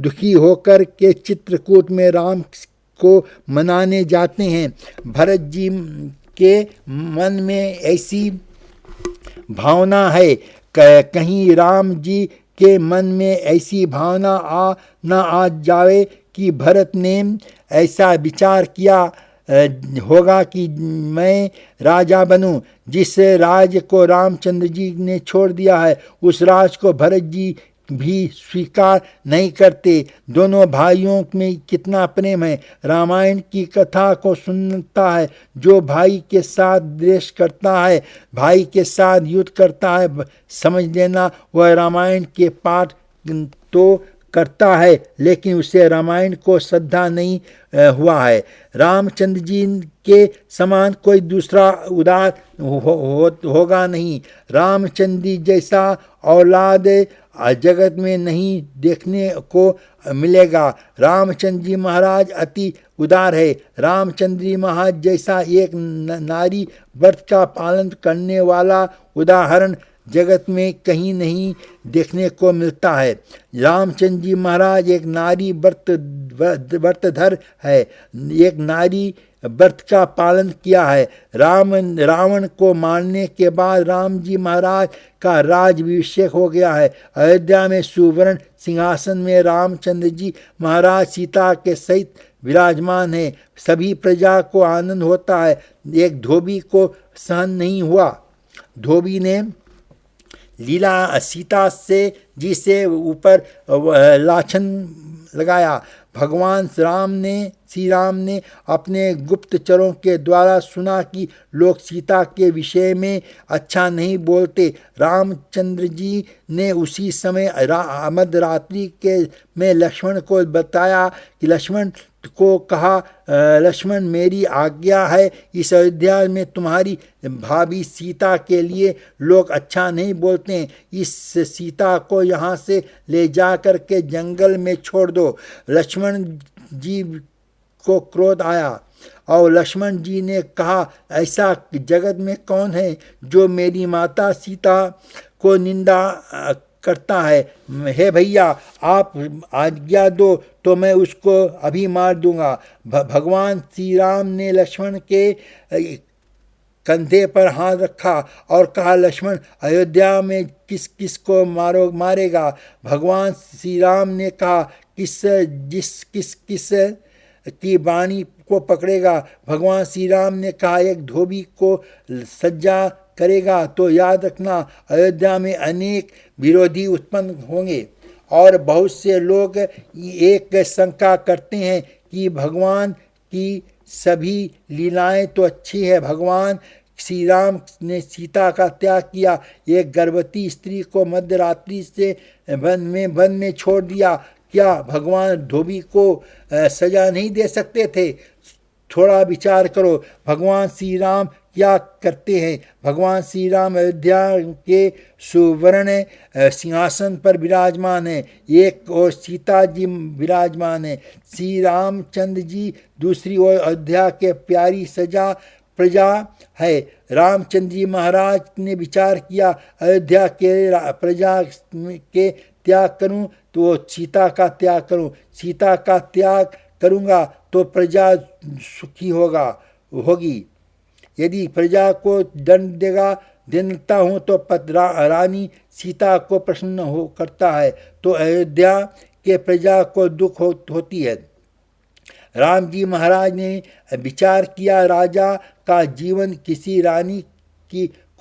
Speaker 1: दुखी होकर के चित्रकूट में राम को मनाने जाते हैं। भरत जी के मन में ऐसी भावना है, कहीं राम जी के मन में ऐसी भावना न आ जाए कि भरत ने ऐसा विचार किया होगा कि मैं राजा बनूं। जिस राज को रामचंद्र जी ने छोड़ दिया है उस राज को भरत जी भी स्वीकार नहीं करते। दोनों भाइयों में कितना प्रेम है। रामायण की कथा को सुनता है, जो भाई के साथ द्वेष करता है, भाई के साथ युद्ध करता है, समझ लेना वह रामायण के पाठ तो करता है लेकिन उसे रामायण को श्रद्धा नहीं हुआ है। रामचंद्र जी के समान कोई दूसरा उदार होगा नहीं। रामचंद्र जी जैसा औलाद जगत में नहीं देखने को मिलेगा। रामचंद्र जी महाराज अति उदार है। रामचंद्र जी महाराज जैसा एक नारी व्रत का पालन करने वाला उदाहरण जगत में कहीं नहीं देखने को मिलता है। रामचंद्र जी महाराज एक नारी व्रतधर है, एक नारी व्रत का पालन किया है। रावण को मारने के बाद राम जी महाराज का राज्याभिषेक हो गया है। अयोध्या में सुवर्ण सिंहासन में रामचंद्र जी महाराज सीता के सहित विराजमान है। सभी प्रजा को आनंद होता है। एक धोबी को सहन नहीं हुआ। धोबी ने सीता से जी से ऊपर लाछन लगाया। भगवान श्री राम ने अपने गुप्तचरों के द्वारा सुना कि लोग सीता के विषय में अच्छा नहीं बोलते। रामचंद्र जी ने उसी समय मध्यरात्रि के में लक्ष्मण को बताया कि लक्ष्मण को कहा, लक्ष्मण मेरी आज्ञा है, इस अयोध्या में तुम्हारी भाभी सीता के लिए लोग अच्छा नहीं बोलते हैं। इस सीता को यहाँ से ले जा कर के जंगल में छोड़ दो। लक्ष्मण जी को क्रोध आया और लक्ष्मण जी ने कहा, ऐसा जगत में कौन है जो मेरी माता सीता को निंदा करता है। हे भैया, आप आज्ञा दो तो मैं उसको अभी मार दूंगा। भगवान श्री राम ने लक्ष्मण के कंधे पर हाथ रखा और कहा, लक्ष्मण, अयोध्या में किस किस को मारेगा। भगवान श्री राम ने कहा, किस की वाणी को पकड़ेगा। भगवान श्री राम ने कहा, एक धोबी को सज्जा करेगा तो याद रखना अयोध्या में अनेक विरोधी उत्पन्न होंगे। और बहुत से लोग एक शंका करते हैं कि भगवान की सभी लीलाएं तो अच्छी है, भगवान श्री राम ने सीता का त्याग किया, एक गर्भवती स्त्री को मध्यरात्रि से वन में छोड़ दिया, क्या भगवान धोबी को सजा नहीं दे सकते थे? थोड़ा विचार करो, भगवान श्री राम क्या करते हैं? भगवान श्री राम अयोध्या के सुवर्ण सिंहासन पर विराजमान है, एक और सीता जी विराजमान है। श्री रामचंद्र जी दूसरी ओर अयोध्या के प्यारी सजा प्रजा है। रामचंद्र जी महाराज ने विचार किया, अयोध्या के प्रजा के त्याग करूं तो सीता का त्याग करूं, सीता का त्याग करूंगा तो प्रजा सुखी होगी। यदि प्रजा को दंड देता हूँ तो रानी सीता को प्रसन्न करता है तो अयोध्या के प्रजा को दुख होती है। राम जी महाराज ने विचार किया, राजा का जीवन किसी रानी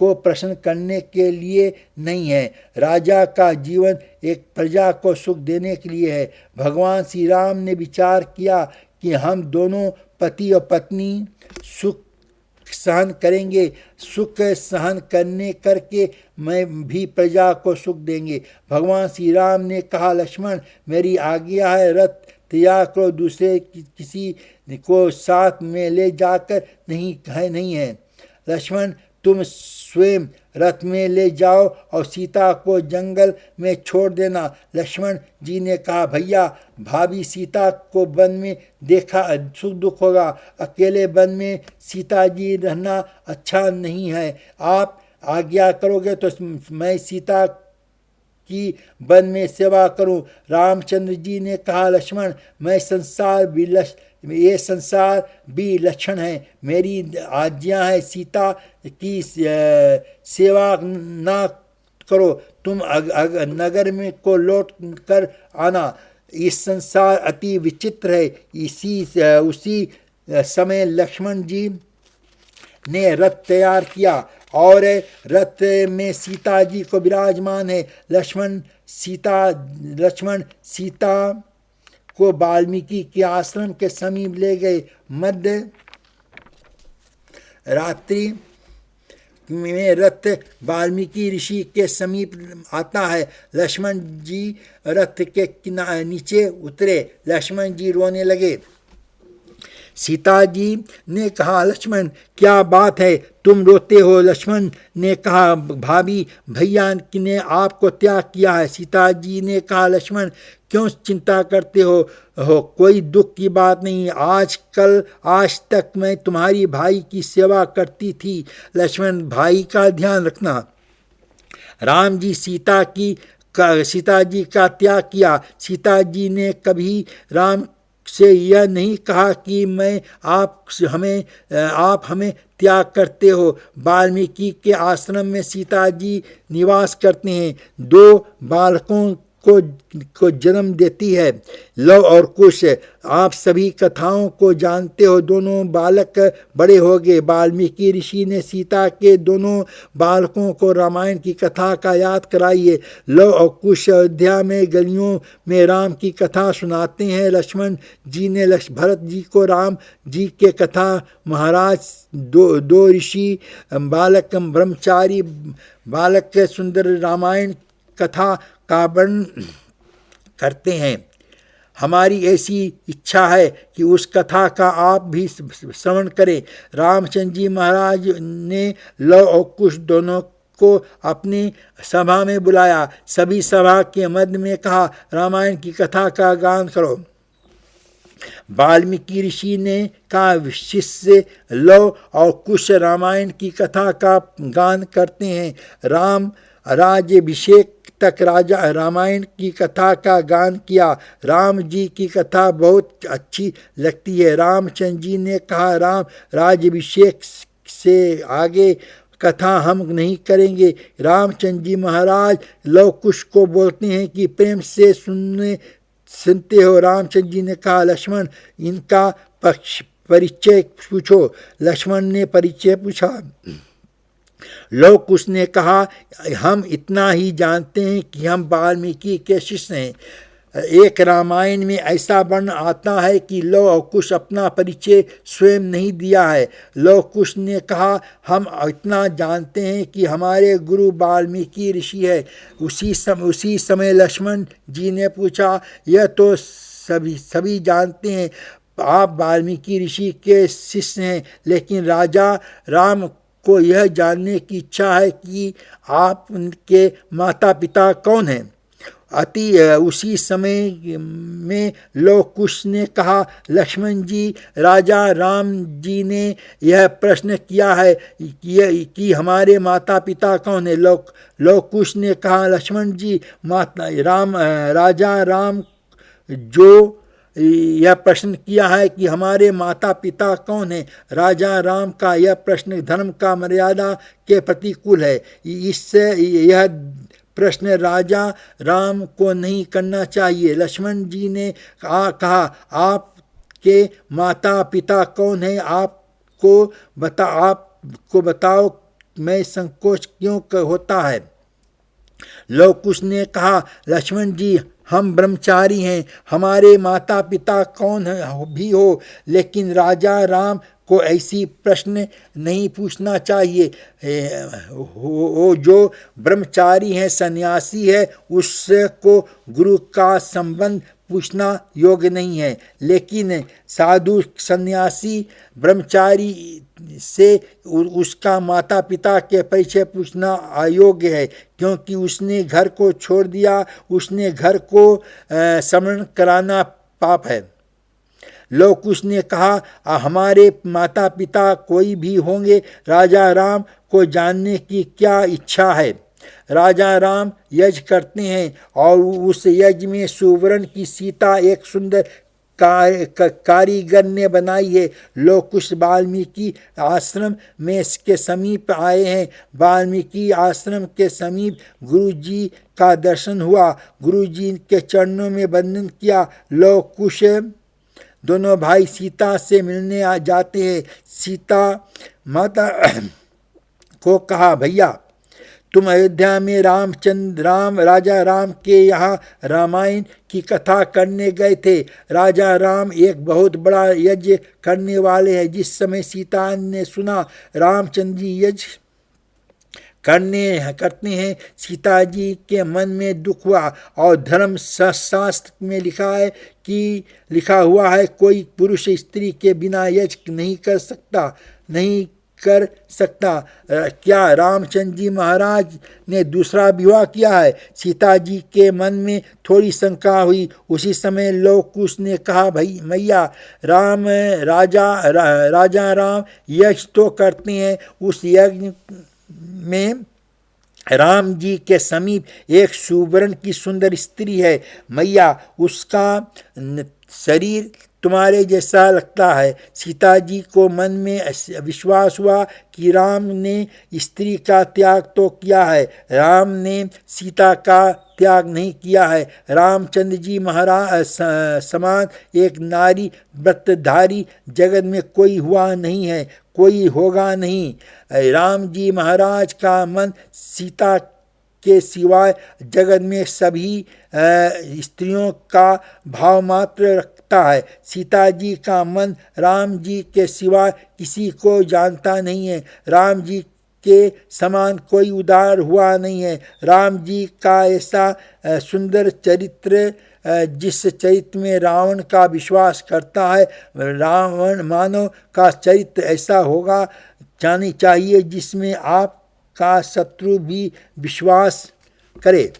Speaker 1: को प्रसन्न करने के लिए नहीं है, राजा का जीवन एक प्रजा को सुख देने के लिए है। भगवान श्री राम ने विचार किया कि हम दोनों पति और पत्नी सुख सहन करेंगे, सुख सहन करने करके मैं भी प्रजा को सुख देंगे। भगवान श्री राम ने कहा, लक्ष्मण मेरी आज्ञा है, रथ तैयार करो, दूसरे किसी को साथ में ले जाकर नहीं है। लक्ष्मण तुम स्वयं रथ में ले जाओ और सीता को जंगल में छोड़ देना। लक्ष्मण जी ने कहा, भैया भाभी सीता को वन में देखा सुख दुख होगा, अकेले वन में सीता जी रहना अच्छा नहीं है, आप आज्ञा करोगे तो मैं सीता की वन में सेवा करूं। रामचंद्र जी ने कहा, लक्ष्मण ये संसार भी लक्षण है, मेरी आज्ञा है सीता की सेवा ना करो, तुम नगर में को लौट कर आना, इस संसार अति विचित्र है। उसी समय लक्ष्मण जी ने रथ तैयार किया और रथ में सीता जी को विराजमान है। लक्ष्मण सीता को वाल्मीकि के आश्रम के समीप ले गए। मध्य रात्रि में रथ वाल्मीकि ऋषि के समीप आता है। लक्ष्मण जी रथ के नीचे उतरे, लक्ष्मण जी रोने लगे। सीता जी ने कहा, लक्ष्मण क्या बात है, तुम रोते हो? लक्ष्मण ने कहा, भाभी भैया ने आपको त्याग किया है। सीता जी ने कहा, लक्ष्मण क्यों चिंता करते हो, कोई दुख की बात नहीं, आज तक मैं तुम्हारी भाई की सेवा करती थी, लक्ष्मण भाई का ध्यान रखना। राम जी सीता जी का त्याग किया। सीता जी ने कभी राम से यह नहीं कहा कि आप हमें त्याग करते हो। वाल्मीकि के आश्रम में सीता जी निवास करते हैं। 2 बालकों को जन्म देती है। लव और कुश, आप सभी कथाओं को जानते हो। दोनों बालक बड़े हो गए। वाल्मीकि ऋषि ने सीता के दोनों बालकों को रामायण की कथा का याद कराई। लव और कुश अयोध्या में गलियों में राम की कथा सुनाते हैं। लक्ष्मण जी ने भरत जी को राम जी के कथा महाराज दो ऋषि बालक ब्रह्मचारी बालक के सुंदर रामायण कथा का वर्णन करते हैं। हमारी ऐसी इच्छा है कि उस कथा का आप भी श्रवण करें। रामचंद्र जी महाराज ने लव और कुश दोनों को अपनी सभा में बुलाया। सभी सभा के मध्य में कहा, रामायण की कथा का गान करो। वाल्मीकि ऋषि ने कहा, शिष्य लव और कुश रामायण की कथा का गान करते हैं। राम राज्याभिषेक तक राजा रामायण की कथा का गान किया। राम जी की कथा बहुत अच्छी लगती है। रामचंद्र जी ने कहा, राम राज्याभिषेक से आगे कथा हम नहीं करेंगे। रामचंद्र जी महाराज लव कुश को बोलते हैं कि प्रेम से सुनते हो। रामचंद्र जी ने कहा, लक्ष्मण इनका परिचय पूछो। लक्ष्मण ने परिचय पूछा। लव कुश ने कहा, हम इतना ही जानते हैं कि हम वाल्मीकि के शिष्य हैं। एक रामायण में ऐसा वर्णन आता है कि लव और कुश अपना परिचय स्वयं नहीं दिया है। लव कुश ने कहा, हम इतना जानते हैं कि हमारे गुरु वाल्मीकि ऋषि है। उसी समय लक्ष्मण जी ने पूछा, यह तो सभी जानते हैं आप वाल्मीकि ऋषि के शिष्य हैं, लेकिन राजा राम को यह जानने की इच्छा है कि आप उनके माता पिता कौन हैं। उसी समय में लव कुश ने कहा, लक्ष्मण जी, राजा राम जी ने यह प्रश्न किया है कि हमारे माता पिता कौन है। लव कुश ने कहा, लक्ष्मण जी, राजा राम जो यह प्रश्न किया है कि हमारे माता पिता कौन हैं। राजा राम का यह प्रश्न धर्म का मर्यादा के प्रतिकूल है। इससे यह प्रश्न राजा राम को नहीं करना चाहिए। लक्ष्मण जी ने कहा, आपके माता पिता कौन हैं, आपको बताओ, मैं संकोच क्यों होता है। लव कुश ने कहा, लक्ष्मण जी, हम ब्रह्मचारी हैं। हमारे माता पिता कौन भी हो, लेकिन राजा राम को ऐसी प्रश्न नहीं पूछना चाहिए। वो जो ब्रह्मचारी है, सन्यासी है, उसको गुरु का संबंध पूछना योग्य नहीं है। लेकिन साधु सन्यासी ब्रह्मचारी से उसका माता पिता के परिचय पूछना अयोग्य है, क्योंकि उसने घर को छोड़ दिया। उसने घर को स्मरण कराना पाप है। लव कुश ने कहा, हमारे माता पिता कोई भी होंगे। राजा राम को जानने की क्या इच्छा है। राजा राम यज्ञ करते हैं और उस यज्ञ में सुवर्ण की सीता एक सुंदर कारीगर ने बनाई है। लव कुश वाल्मीकि आश्रम में के समीप आए हैं। वाल्मीकि आश्रम के समीप गुरु जी का दर्शन हुआ। गुरु जी के चरणों में वंदन किया। लव कुश दोनों भाई सीता से मिलने आ जाते हैं। सीता माता को कहा, भैया, तुम अयोध्या में राजा राम के यहाँ रामायण की कथा करने गए थे। राजा राम एक बहुत बड़ा यज्ञ करने वाले हैं। जिस समय सीता ने सुना रामचंद्र जी यज्ञ करते हैं, सीता जी के मन में दुख हुआ। और धर्म शास्त्र में लिखा हुआ है, कोई पुरुष स्त्री के बिना यज्ञ नहीं कर सकता। क्या रामचंद्र जी महाराज ने दूसरा विवाह किया है? सीता जी के मन में थोड़ी शंका हुई। उसी समय लव कुश ने कहा, भाई मैया, राजा राम यज्ञ तो करते हैं। उस यज्ञ में राम जी के समीप एक सुवर्ण की सुंदर स्त्री है। मैया, उसका शरीर तुम्हारे जैसा लगता है। सीता जी को मन में विश्वास हुआ कि राम ने स्त्री का त्याग तो किया है, राम ने सीता का त्याग नहीं किया है। रामचंद्र जी महाराज समान एक नारी व्रतधारी जगत में कोई हुआ नहीं है, कोई होगा नहीं। राम जी महाराज का मन सीता के सिवाय जगत में सभी स्त्रियों का भाव मात्र रखता है। सीता जी का मन राम जी के सिवाय किसी को जानता नहीं है। राम जी के समान कोई उदार हुआ नहीं है। राम जी का ऐसा सुंदर चरित्र जिस चरित्र में रावण का विश्वास करता है, रावण मानव का चरित्र ऐसा होगा जानी चाहिए जिसमें आपका शत्रु भी विश्वास करे।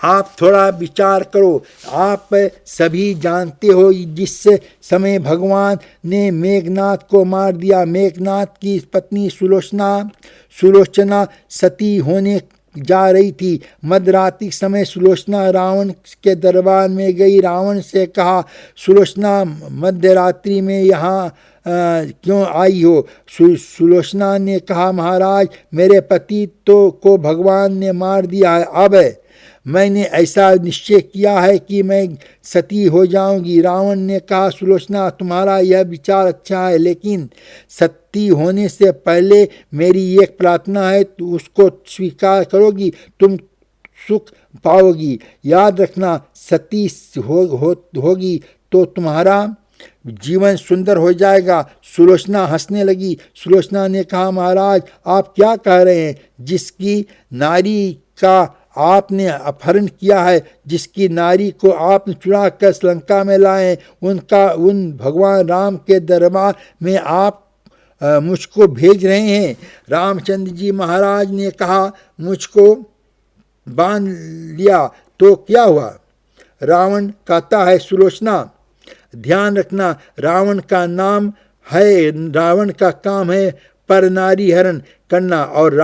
Speaker 1: आप थोड़ा विचार करो। आप सभी जानते हो जिस समय भगवान ने मेघनाथ को मार दिया, मेघनाथ की पत्नी सुलोचना सती होने जा रही थी। मध्यरात्रि समय सुलोचना रावण के दरबार में गई। रावण से कहा, सुलोचना मध्यरात्रि में यहाँ क्यों आई हो? सुलोचना ने कहा, महाराज मेरे पति को भगवान ने मार दिया है, अब मैंने ऐसा निश्चय किया है कि मैं सती हो जाऊंगी। रावण ने कहा, सुलोचना तुम्हारा यह विचार अच्छा है, लेकिन सती होने से पहले मेरी एक प्रार्थना है, तो उसको स्वीकार करोगी, तुम सुख पाओगी। याद रखना, सती होगी तो तुम्हारा जीवन सुंदर हो जाएगा। सुलोचना हंसने लगी। सुलोचना ने कहा, महाराज आप क्या कह रहे हैं? जिसकी नारी का आपने अपहरण किया है, जिसकी नारी को आपने चुरा कर लंका में लाए, उन भगवान राम के दरबार में आप मुझको भेज रहे हैं। रामचंद्र जी महाराज ने कहा, मुझको बांध लिया तो क्या हुआ? रावण कहता है, सुलोचना ध्यान रखना, रावण का काम है पर नारी हरण करना, और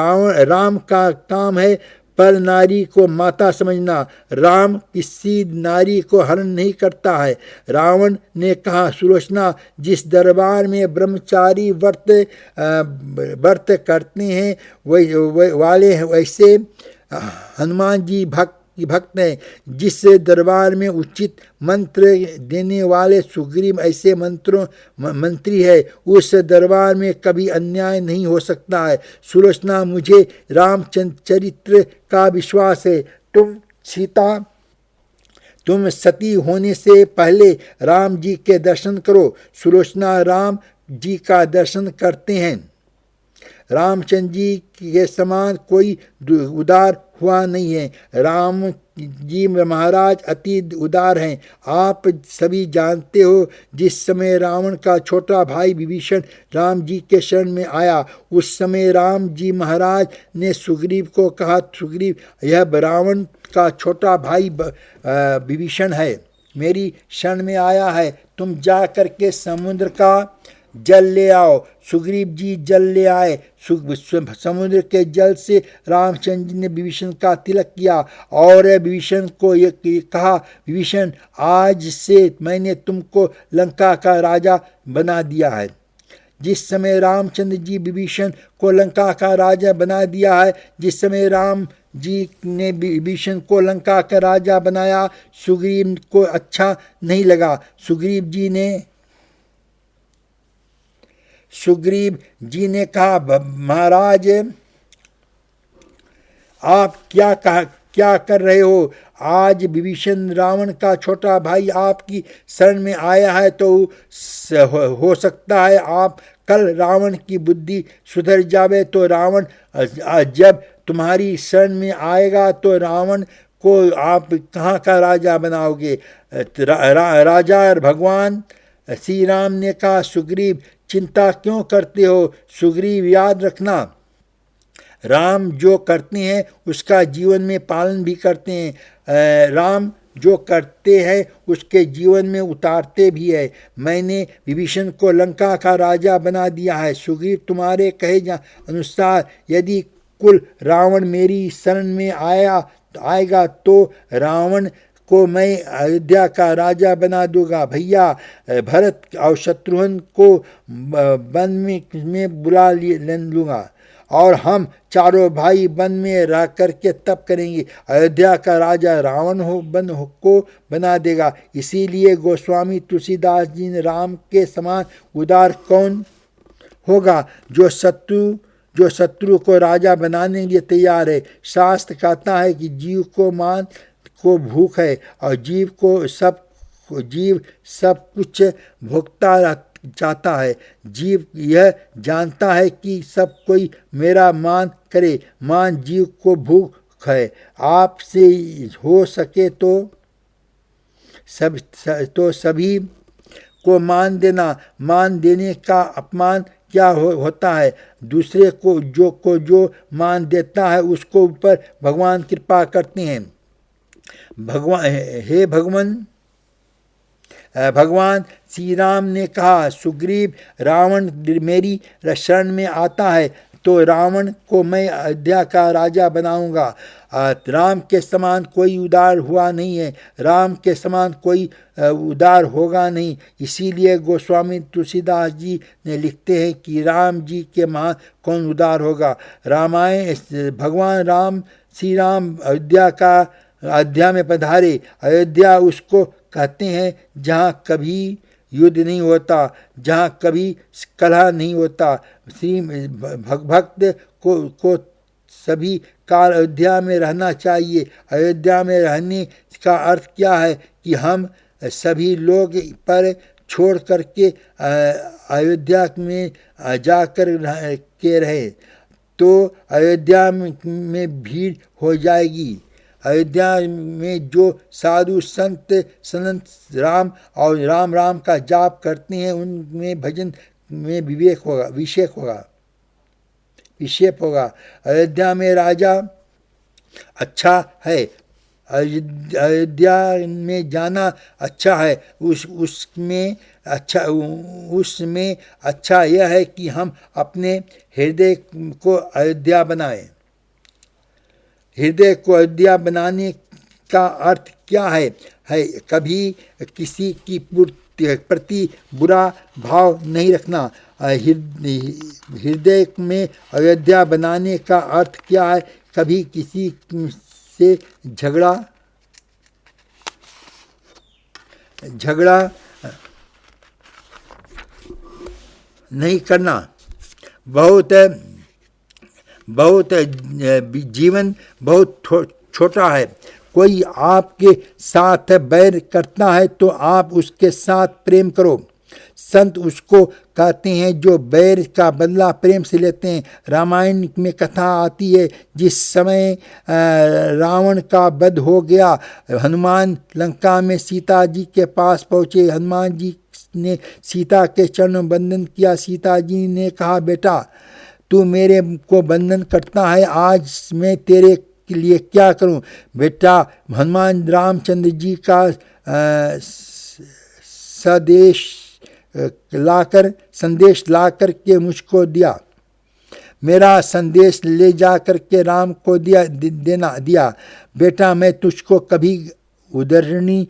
Speaker 1: राम का काम है पर नारी को माता समझना। राम किसी नारी को हरण नहीं करता है। रावण ने कहा, सुलोचना जिस दरबार में ब्रह्मचारी व्रत करते हैं वाले वैसे हनुमान जी भक्त हैं। जिस दरबार में उचित मंत्र देने वाले सुग्रीव ऐसे मंत्री है, उस दरबार में कभी अन्याय नहीं हो सकता है। सुलोचना मुझे रामचंद्र चरित्र का विश्वास है। तुम सती होने से पहले राम जी के दर्शन करो। सुलोचना राम जी का दर्शन करते हैं। रामचंद्र जी के समान कोई उदार हुआ नहीं है। राम जी महाराज अति उदार हैं। आप सभी जानते हो, जिस समय रावण का छोटा भाई विभीषण राम जी के शरण में आया, उस समय राम जी महाराज ने सुग्रीव को कहा, सुग्रीव यह रावण का छोटा भाई विभीषण है, मेरी शरण में आया है, तुम जा करके समुद्र का जल ले आओ। सुग्रीव जी जल ले आए। समुद्र के जल से रामचंद्र जी ने विभीषण का तिलक किया और विभीषण को ये कहा, विभीषण आज से मैंने तुमको लंका का राजा बना दिया है। जिस समय रामचंद्र जी विभीषण को लंका का राजा बना दिया है, जिस समय राम जी ने विभीषण को लंका का राजा बनाया, सुग्रीव को अच्छा नहीं लगा। सुग्रीव जी ने कहा, महाराज आप क्या कर रहे हो? आज विभीषण रावण का छोटा भाई आपकी शरण में आया है, तो हो सकता है आप कल रावण की बुद्धि सुधर जावे। तो रावण जब तुम्हारी शरण में आएगा तो रावण को आप कहाँ का राजा बनाओगे? राजा भगवान श्री राम ने कहा, सुग्रीव चिंता क्यों करते हो? सुग्रीव याद रखना, राम जो करते हैं उसका जीवन में पालन भी करते हैं। राम जो करते हैं उसके जीवन में उतारते भी है। मैंने विभीषण को लंका का राजा बना दिया है। सुग्रीव तुम्हारे कहे अनुसार यदि कुल रावण मेरी शरण में आएगा तो रावण को मैं अयोध्या का राजा बना दूंगा। भैया भरत और शत्रुघ्न को वन में बुला लूँगा और हम चारों भाई वन में रह करके तप करेंगे। अयोध्या का राजा रावण को बना देगा। इसीलिए गोस्वामी तुलसीदास जी ने राम के समान उदार कौन होगा जो शत्रु को राजा बनाने के लिए तैयार है। शास्त्र कहता है कि जीव को मान को भूख है और जीव सब कुछ भोगता चाहता है। जीव यह जानता है कि सब कोई मेरा मान करे। मान जीव को भूख है। आपसे हो सके तो सभी को मान देना। मान देने का अपमान क्या होता है? दूसरे को जो मान देता है उसको ऊपर भगवान कृपा करते हैं। भगवान श्री राम ने कहा, सुग्रीव रावण मेरी शरण में आता है तो रावण को मैं अयोध्या का राजा बनाऊंगा। राम के समान कोई उदार हुआ नहीं है। राम के समान कोई उदार होगा नहीं। इसीलिए गोस्वामी तुलसीदास जी ने लिखते हैं कि राम जी के महान कौन उदार होगा। रामायण भगवान राम श्री राम अयोध्या में पधारे। अयोध्या उसको कहते हैं जहाँ कभी युद्ध नहीं होता, जहाँ कभी कलह नहीं होता। श्री भक्त को सभी काल अयोध्या में रहना चाहिए। अयोध्या में रहने का अर्थ क्या है कि हम सभी लोग पर छोड़ करके अयोध्या में जाकर के रहे तो अयोध्या में भीड़ हो जाएगी। अयोध्या में जो साधु संत सनंत राम और राम राम का जाप करते हैं उनमें भजन में विषेक होगा। अयोध्या में राजा अच्छा है। अयोध्या में जाना अच्छा है। उसमें अच्छा यह है कि हम अपने हृदय को अयोध्या बनाएं। हृदय को अयोध्या बनाने का अर्थ क्या है? कभी किसी की प्रति बुरा भाव नहीं रखना। हृदय में अयोध्या बनाने का अर्थ क्या है? कभी किसी से झगड़ा नहीं करना। जीवन बहुत छोटा है। कोई आपके साथ बैर करता है तो आप उसके साथ प्रेम करो। संत उसको कहते हैं जो बैर का बदला प्रेम से लेते हैं। रामायण में कथा आती है, जिस समय रावण का वध हो गया, हनुमान लंका में सीता जी के पास पहुँचे। हनुमान जी ने सीता के चरण बंदन किया। सीता जी ने कहा, बेटा तू मेरे को बंधन करता है, आज मैं तेरे के लिए क्या करूं? बेटा हनुमान रामचंद्र जी का संदेश लाकर के मुझको दिया। मेरा संदेश ले जा कर के राम को दिया। बेटा मैं तुझको कभी उधरनी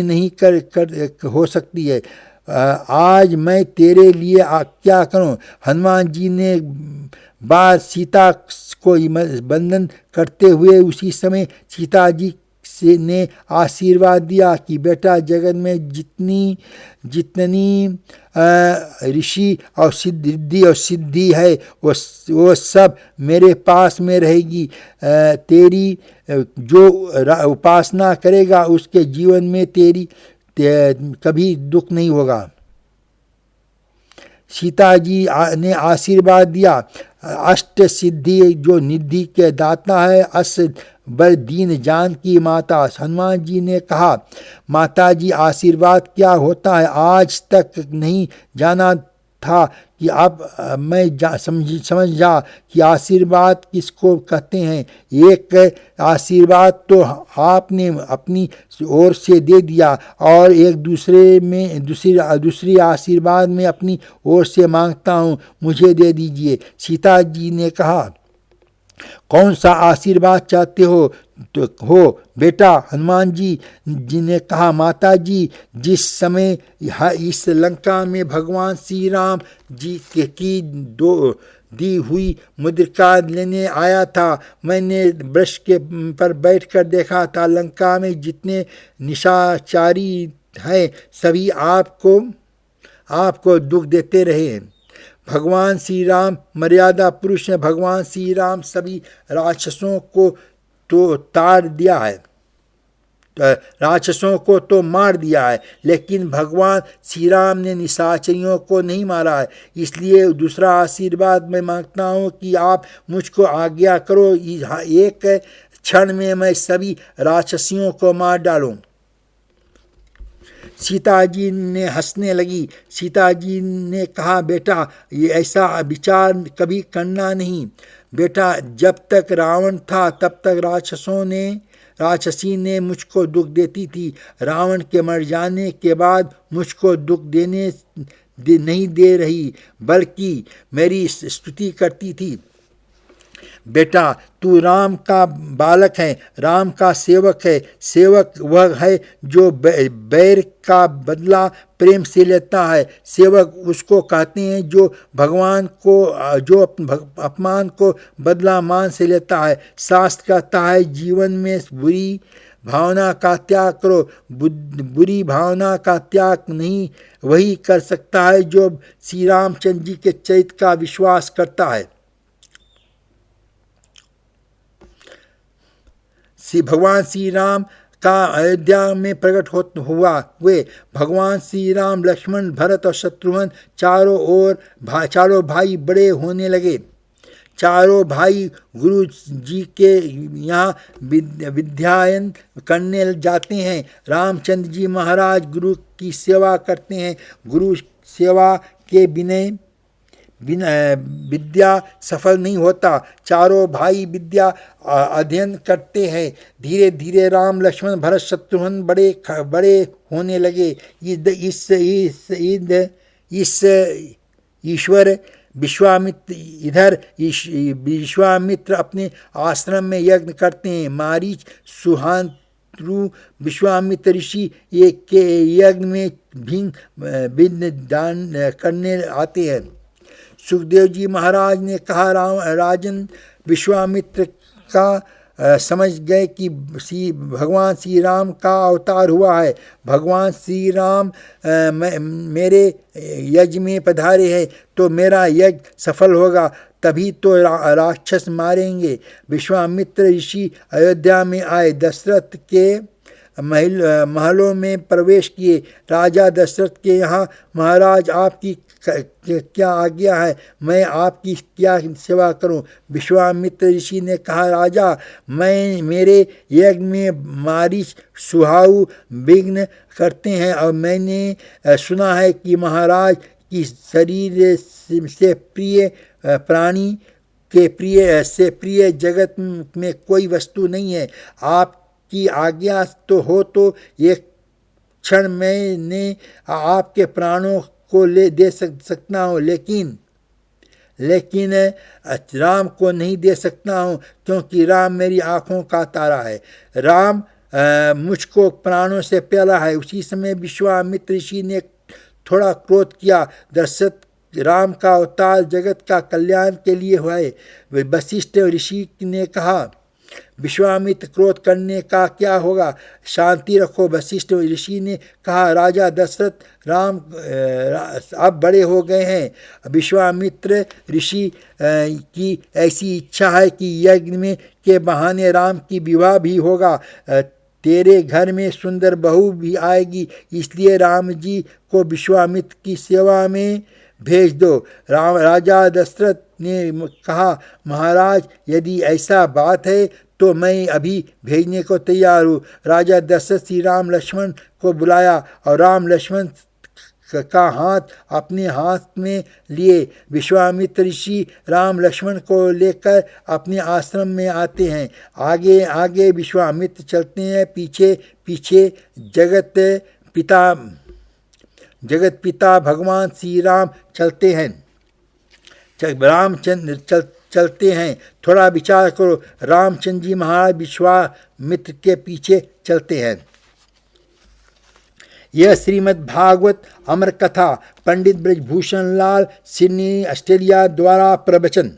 Speaker 1: नहीं कर हो सकती है। आज मैं तेरे लिए क्या करूं? हनुमान जी ने बार सीता को बंधन करते हुए उसी समय सीता जी ने आशीर्वाद दिया कि बेटा जगत में जितनी ऋषि और सिद्धि है वो सब मेरे पास में रहेगी। तेरी जो उपासना करेगा उसके जीवन में तेरी कभी दुख नहीं होगा। सीता जी ने आशीर्वाद दिया। अष्ट सिद्धि जो निधि के दाता है, अस बर दीन जान की माता। हनुमान जी ने कहा, माता जी आशीर्वाद क्या होता है आज तक नहीं जाना था कि अब मैं समझ जा कि आशीर्वाद किसको कहते हैं। एक आशीर्वाद तो आपने अपनी ओर से दे दिया और एक दूसरी आशीर्वाद में अपनी ओर से मांगता हूँ, मुझे दे दीजिए। सीता जी ने कहा, कौन सा आशीर्वाद चाहते हो बेटा? हनुमान जी ने कहा, माता जी, जिस समय इस लंका में भगवान श्री राम जी की दी हुई मुद्रिका लेने आया था, मैंने वृक्ष के पर बैठकर देखा था। लंका में जितने निशाचारी हैं सभी आपको दुख देते रहे। भगवान श्री राम मर्यादा पुरुष हैं। भगवान श्री राम सभी राक्षसों को तो ताड़ दिया है, राक्षसों को तो मार दिया है, लेकिन भगवान श्री राम ने निशाचरियों को नहीं मारा है। इसलिए दूसरा आशीर्वाद मैं मांगता हूँ कि आप मुझको आज्ञा करो, एक क्षण में मैं सभी राक्षसियों को मार डालूं। सीता जी ने हंसने लगी। सीता जी ने कहा, बेटा, ये ऐसा विचार कभी करना नहीं। बेटा, जब तक रावण था तब तक राक्षसी ने मुझको दुख देती थी। रावण के मर जाने के बाद मुझको दुख नहीं दे रही, बल्कि मेरी स्तुति करती थी। बेटा, तू राम का बालक है, राम का सेवक है। सेवक वह है जो बैर का बदला प्रेम से लेता है। सेवक उसको कहते हैं जो अपमान को बदला मान से लेता है। शास्त्र कहता है, जीवन में बुरी भावना का त्याग करो। बुरी भावना का त्याग नहीं वही कर सकता है जो श्री रामचंद्र जी के चरित्र का विश्वास करता है। भगवान श्री राम का अयोध्या में प्रकट हुए। भगवान श्री राम, लक्ष्मण, भरत और शत्रुघ्न चारों भाई बड़े होने लगे। चारों भाई गुरु जी के यहाँ विद्यायन करने जाते हैं। रामचंद्र जी महाराज गुरु की सेवा करते हैं। गुरु सेवा के बिना विद्या सफल नहीं होता। चारों भाई विद्या अध्ययन करते हैं। धीरे धीरे राम, लक्ष्मण, भरत, शत्रुघ्न बड़े होने लगे। इस ईश्वर विश्वामित्र अपने आश्रम में यज्ञ करते हैं। मारीच, सुहांतु, विश्वामित्र ऋषि के यज्ञ में भिन्न दान करने आते हैं। सुखदेव जी महाराज ने कहा, राजन, विश्वामित्र का समझ गए कि भगवान श्री राम का अवतार हुआ है। भगवान श्री राम मेरे यज्ञ में पधारे हैं तो मेरा यज्ञ सफल होगा, तभी तो राक्षस मारेंगे। विश्वामित्र ऋषि अयोध्या में आए। दशरथ के महलों में प्रवेश किए। राजा दशरथ के यहाँ, महाराज, आपकी क्या आज्ञा है? मैं आपकी क्या सेवा करूं? विश्वामित्र ऋषि ने कहा, राजा, मेरे यज्ञ में मारीच, सुहाऊ विघ्न करते हैं और मैंने सुना है कि महाराज की शरीर से प्रिय प्राणी के प्रिय जगत में कोई वस्तु नहीं है। आपकी आज्ञा तो हो तो एक क्षण मैंने आपके प्राणों को दे सकता हूँ, लेकिन राम को नहीं दे सकता हूँ, क्योंकि राम मेरी आँखों का तारा है। राम मुझको प्राणों से प्यारा है। उसी समय विश्वामित्र ऋषि ने थोड़ा क्रोध किया। दशरथ राम का अवतार जगत का कल्याण के लिए हुआ है। वशिष्ठ ऋषि ने कहा, विश्वामित्र, क्रोध करने का क्या होगा, शांति रखो। वशिष्ठ ऋषि ने कहा, राजा दशरथ, राम अब बड़े हो गए हैं। विश्वामित्र ऋषि की ऐसी इच्छा है कि यज्ञ में के बहाने राम की विवाह भी होगा। तेरे घर में सुंदर बहू भी आएगी, इसलिए राम जी को विश्वामित्र की सेवा में भेज दो। राजा दशरथ ने कहा, महाराज, यदि ऐसा बात है तो मैं अभी भेजने को तैयार हूँ। राजा दशरथ श्री राम लक्ष्मण को बुलाया और राम लक्ष्मण का हाथ अपने हाथ में लिए। विश्वामित्र ऋषि राम लक्ष्मण को लेकर अपने आश्रम में आते हैं। आगे आगे विश्वामित्र चलते हैं, पीछे पीछे जगत पिता भगवान श्री राम चलते हैं। चलते हैं। थोड़ा विचार करो, रामचंद्र जी महाराज विश्वामित्र के पीछे चलते हैं। यह श्रीमद् भागवत अमर कथा पंडित ब्रजभूषण लाल सिडनी ऑस्ट्रेलिया द्वारा प्रवचन।